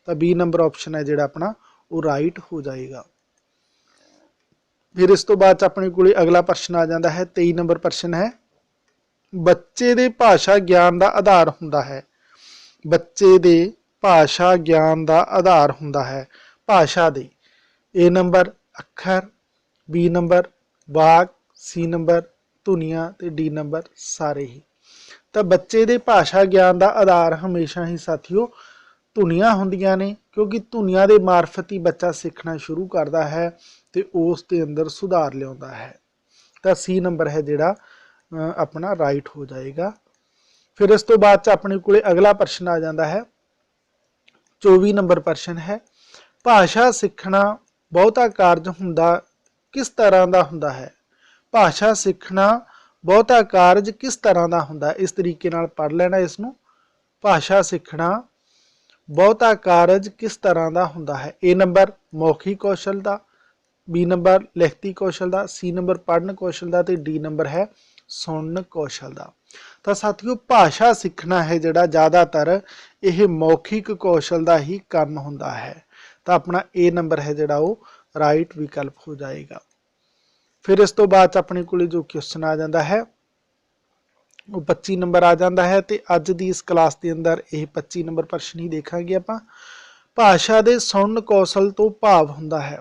ਤਾਂ ਬੀ ਨੰਬਰ ਆਪਸ਼ਨ ਹੈ ਜਿਹੜਾ ਆਪਣਾ ਉਹ ਰਾਈਟ ਹੋ ਜਾਏਗਾ। ਫਿਰ ਇਸ ਤੋਂ ਬਾਅਦ ਆਪਣੇ ਕੋਲੇ ਅਗਲਾ ਪ੍ਰਸ਼ਨ ਆ ਜਾਂਦਾ ਹੈ 23 ਨੰਬਰ ਪ੍ਰਸ਼ਨ ਹੈ, ਬੱਚੇ ਦੇ ਭਾਸ਼ਾ ਗਿਆਨ ਦਾ ਆਧਾਰ ਹੁੰਦਾ ਹੈ। ਬੱਚੇ ਦੇ ਭਾਸ਼ਾ ਗਿਆਨ ਦਾ ਆਧਾਰ ਹੁੰਦਾ ਹੈ। ਭਾਸ਼ਾ ਦੇ ਏ ਨੰਬਰ ਅੱਖਰ, ਬੀ ਨੰਬਰ ਵਾਕ, ਸੀ ਨੰਬਰ ਧੁਨੀਆਂ ਤੇ ਡੀ ਨੰਬਰ ਸਾਰੇ ਹੀ। ਤਾਂ ਬੱਚੇ ਦੇ ਭਾਸ਼ਾ ਗਿਆਨ ਦਾ ਆਧਾਰ ਹਮੇਸ਼ਾ ਹੀ ਸਾਥੀਓ ਧੁਨੀਆਂ ਹੁੰਦੀਆਂ ਨੇ, ਕਿਉਂਕਿ ਧੁਨੀਆਂ ਦੇ ਮਾਰਫਤ ਹੀ ਬੱਚਾ ਸਿੱਖਣਾ ਸ਼ੁਰੂ ਕਰਦਾ ਹੈ ਤੇ ਉਸ ਦੇ ਅੰਦਰ ਸੁਧਾਰ ਲਿਆਉਂਦਾ ਹੈ। ਤਾਂ ਸੀ ਨੰਬਰ ਹੈ ਜਿਹੜਾ ਆਪਣਾ ਰਾਈਟ ਹੋ ਜਾਏਗਾ। ਫਿਰ ਇਸ ਤੋਂ ਬਾਅਦ ਚ ਆਪਣੇ ਕੋਲੇ ਅਗਲਾ ਪ੍ਰਸ਼ਨ ਆ ਜਾਂਦਾ ਹੈ 24 ਨੰਬਰ ਪ੍ਰਸ਼ਨ ਹੈ, ਭਾਸ਼ਾ ਸਿੱਖਣਾ ਬਹੁਤਾ ਕਾਰਜ ਹੁੰਦਾ ਕਿਸ ਤਰ੍ਹਾਂ ਦਾ ਹੁੰਦਾ ਹੈ। ਭਾਸ਼ਾ ਸਿੱਖਣਾ ਬਹੁਤਾ ਕਾਰਜ ਕਿਸ ਤਰ੍ਹਾਂ ਦਾ ਹੁੰਦਾ ਹੈ। ਇਸ ਤਰੀਕੇ ਨਾਲ ਪੜ੍ਹ ਲੈਣਾ ਇਸ ਨੂੰ, ਭਾਸ਼ਾ ਸਿੱਖਣਾ ਬਹੁਤਾ ਕਾਰਜ ਕਿਸ ਤਰ੍ਹਾਂ ਦਾ ਹੁੰਦਾ ਹੈ। ਏ ਨੰਬਰ ਮੌਖਿਕ ਕੌਸ਼ਲ ਦਾ, ਬੀ ਨੰਬਰ ਲਿਖਤੀ ਕੌਸ਼ਲ ਦਾ, ਸੀ ਨੰਬਰ ਪੜ੍ਹਨ ਕੌਸ਼ਲ ਦਾ ਤੇ ਡੀ ਨੰਬਰ ਹੈ ਸੁਣਨ ਕੌਸ਼ਲ ਦਾ। ਤਾਂ ਸਾਥੀਓ ਭਾਸ਼ਾ ਸਿੱਖਣਾ ਹੈ ਜਿਹੜਾ ਜ਼ਿਆਦਾਤਰ ਇਹ ਮੌਖਿਕ ਕੌਸ਼ਲ ਦਾ ਹੀ ਕੰਮ ਹੁੰਦਾ ਹੈ। ਤਾਂ ਆਪਣਾ ਏ ਨੰਬਰ ਹੈ ਜਿਹੜਾ ਉਹ ਰਾਈਟ ਵਿਕਲਪ ਹੋ ਜਾਏਗਾ। ਫਿਰ ਇਸ ਤੋਂ ਬਾਅਦ ਆਪਣੇ ਕੋਲੇ ਜੋ ਕੁਐਸਚਨ ਆ ਜਾਂਦਾ ਹੈ ਉਹ 25 ਨੰਬਰ ਆ ਜਾਂਦਾ ਹੈ ਤੇ ਅੱਜ ਦੀ ਇਸ ਕਲਾਸ ਦੇ ਅੰਦਰ ਇਹ 25 ਨੰਬਰ ਪ੍ਰਸ਼ਨ ਹੀ ਦੇਖਾਂਗੇ ਆਪਾਂ। ਭਾਸ਼ਾ ਦੇ ਸੁਣਨ ਕੌਸ਼ਲ ਤੋਂ ਭਾਵ ਹੁੰਦਾ ਹੈ।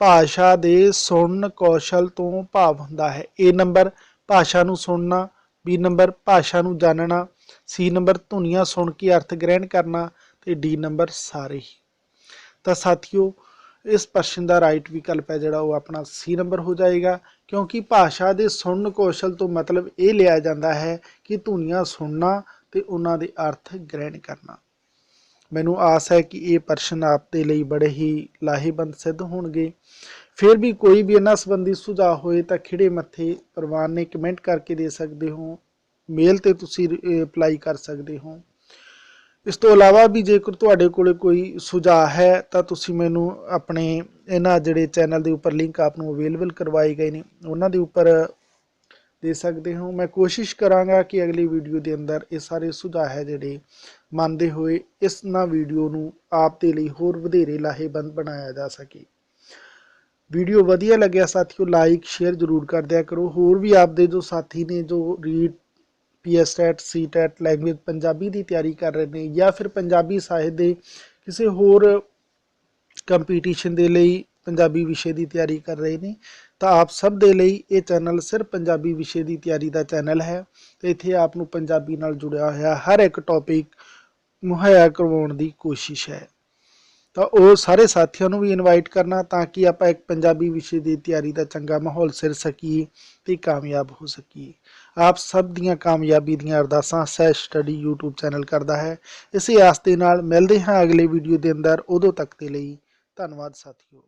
ਭਾਸ਼ਾ ਦੇ ਸੁਣਨ ਕੌਸ਼ਲ ਤੋਂ ਭਾਵ ਹੁੰਦਾ ਹੈ। ਏ ਨੰਬਰ ਭਾਸ਼ਾ ਨੂੰ ਸੁਣਨਾ, ਬੀ ਨੰਬਰ ਭਾਸ਼ਾ ਨੂੰ ਜਾਣਨਾ, ਸੀ ਨੰਬਰ ਧੁਨੀਆਂ ਸੁਣ ਕੇ ਅਰਥ ਗ੍ਰਹਿਣ ਕਰਨਾ ਤੇ ਡੀ ਨੰਬਰ ਸਾਰੇ ਹੀ। ਤਾਂ ਸਾਥੀਓ ਇਸ ਪ੍ਰਸ਼ਨ ਦਾ ਰਾਈਟ ਵਿਕਲਪ ਹੈ ਜਿਹੜਾ ਉਹ ਆਪਣਾ ਸੀ ਨੰਬਰ ਹੋ ਜਾਏਗਾ, ਕਿਉਂਕਿ ਭਾਸ਼ਾ ਦੇ ਸੁਣਨ ਕੌਸ਼ਲ ਤੋਂ ਮਤਲਬ ਇਹ ਲਿਆ ਜਾਂਦਾ ਹੈ ਕਿ ਧੁਨੀਆਂ ਸੁਣਨਾ ਤੇ ਉਹਨਾਂ ਦੇ ਅਰਥ ਗ੍ਰਹਿਣ ਕਰਨਾ। ਮੈਨੂੰ ਆਸ ਹੈ ਕਿ ਇਹ ਪ੍ਰਸ਼ਨ ਆਪ ਦੇ ਲਈ ਬੜੇ ਹੀ ਲਾਹੇਵੰਦ ਸਿੱਧ ਹੋਣਗੇ। ਫਿਰ ਵੀ ਕੋਈ ਵੀ ਇਹਨਾਂ ਸੰਬੰਧੀ ਸੁਝਾਅ ਹੋਏ ਤਾਂ ਖਿੜੇ ਮੱਥੇ ਪ੍ਰਵਾਨ ਨੇ ਕਮੈਂਟ ਕਰਕੇ ਦੇ ਸਕਦੇ ਹੋ, ਮੇਲ ਤੇ ਤੁਸੀਂ ਅਪਲਾਈ ਕਰ ਸਕਦੇ ਹੋ। ਇਸ ਤੋਂ ਇਲਾਵਾ ਵੀ ਜੇਕਰ ਤੁਹਾਡੇ ਕੋਲ ਕੋਈ ਸੁਝਾਅ ਹੈ ਤਾਂ ਤੁਸੀਂ ਮੈਨੂੰ ਆਪਣੇ ਇਹਨਾਂ ਜਿਹੜੇ ਚੈਨਲ ਦੇ ਉੱਪਰ ਲਿੰਕ ਆਪ ਨੂੰ ਅਵੇਲੇਬਲ ਕਰਵਾਏ ਗਏ ਨੇ ਉਹਨਾਂ ਦੇ ਉੱਪਰ ਦੇ ਸਕਦੇ ਹੋ। ਮੈਂ ਕੋਸ਼ਿਸ਼ ਕਰਾਂਗਾ ਕਿ ਅਗਲੀ ਵੀਡੀਓ ਦੇ ਅੰਦਰ ਇਹ ਸਾਰੇ ਸੁਝਾਅ ਹੈ ਜਿਹੜੇ ਮੰਨਦੇ ਹੋਏ ਇਸ ਨਾ ਵੀਡੀਓ ਨੂੰ ਆਪ ਦੇ ਲਈ ਹੋਰ ਵਧੇਰੇ ਲਾਹੇਵੰਦ ਬਣਾਇਆ ਜਾ ਸਕੇ। ਵੀਡੀਓ ਵਧੀਆ ਲੱਗਿਆ ਸਾਥੀਓ ਲਾਈਕ ਸ਼ੇਅਰ ਜ਼ਰੂਰ ਕਰ ਦਿਆ ਕਰੋ। ਹੋਰ ਵੀ ਆਪਦੇ ਜੋ ਸਾਥੀ ਨੇ ਜੋ read PSTET CTET language Punjabi ਦੀ ਤਿਆਰੀ ਕਰ ਰਹੇ ਨੇ ਜਾਂ ਫਿਰ ਪੰਜਾਬੀ ਸਾਹਿਤ ਦੇ ਕਿਸੇ ਹੋਰ ਕੰਪੀਟੀਸ਼ਨ ਦੇ ਲਈ ਪੰਜਾਬੀ ਵਿਸ਼ੇ ਦੀ ਤਿਆਰੀ ਕਰ ਰਹੇ ਨੇ, ਤਾਂ ਆਪ ਸਭ ਦੇ ਲਈ ਇਹ ਚੈਨਲ ਸਿਰਫ ਪੰਜਾਬੀ ਵਿਸ਼ੇ ਦੀ ਤਿਆਰੀ ਦਾ ਚੈਨਲ ਹੈ ਤੇ ਇੱਥੇ ਆਪ ਨੂੰ ਪੰਜਾਬੀ ਨਾਲ ਜੁੜਿਆ ਹੋਇਆ ਹਰ ਇੱਕ ਟੌਪਿਕ ਮੁਹੱਈਆ ਕਰਵਾਉਣ ਦੀ ਕੋਸ਼ਿਸ਼ ਹੈ। ਤਾਂ ਉਹ ਸਾਰੇ ਸਾਥੀਆਂ ਨੂੰ ਵੀ ਇਨਵਾਈਟ ਕਰਨਾ ਤਾਂ ਕਿ ਆਪਾਂ ਇੱਕ ਪੰਜਾਬੀ ਵਿਸ਼ੇ ਦੀ ਤਿਆਰੀ ਦਾ ਚੰਗਾ ਮਾਹੌਲ ਸਿਰ ਸਕੀਏ ਤੇ ਕਾਮਯਾਬ ਹੋ ਸਕੀਏ। ਆਪ ਸਭ ਦੀਆਂ ਕਾਮਯਾਬੀ ਦੀਆਂ ਅਰਦਾਸਾਂ ਸਹਿਜ ਸਟੱਡੀ YouTube ਚੈਨਲ ਕਰਦਾ ਹੈ। ਇਸੇ ਆਸ ਦੇ ਨਾਲ ਮਿਲਦੇ ਹਾਂ ਅਗਲੇ ਵੀਡੀਓ ਦੇ ਅੰਦਰ। ਉਦੋਂ ਤੱਕ ਦੇ ਲਈ ਧੰਨਵਾਦ ਸਾਥੀਓ।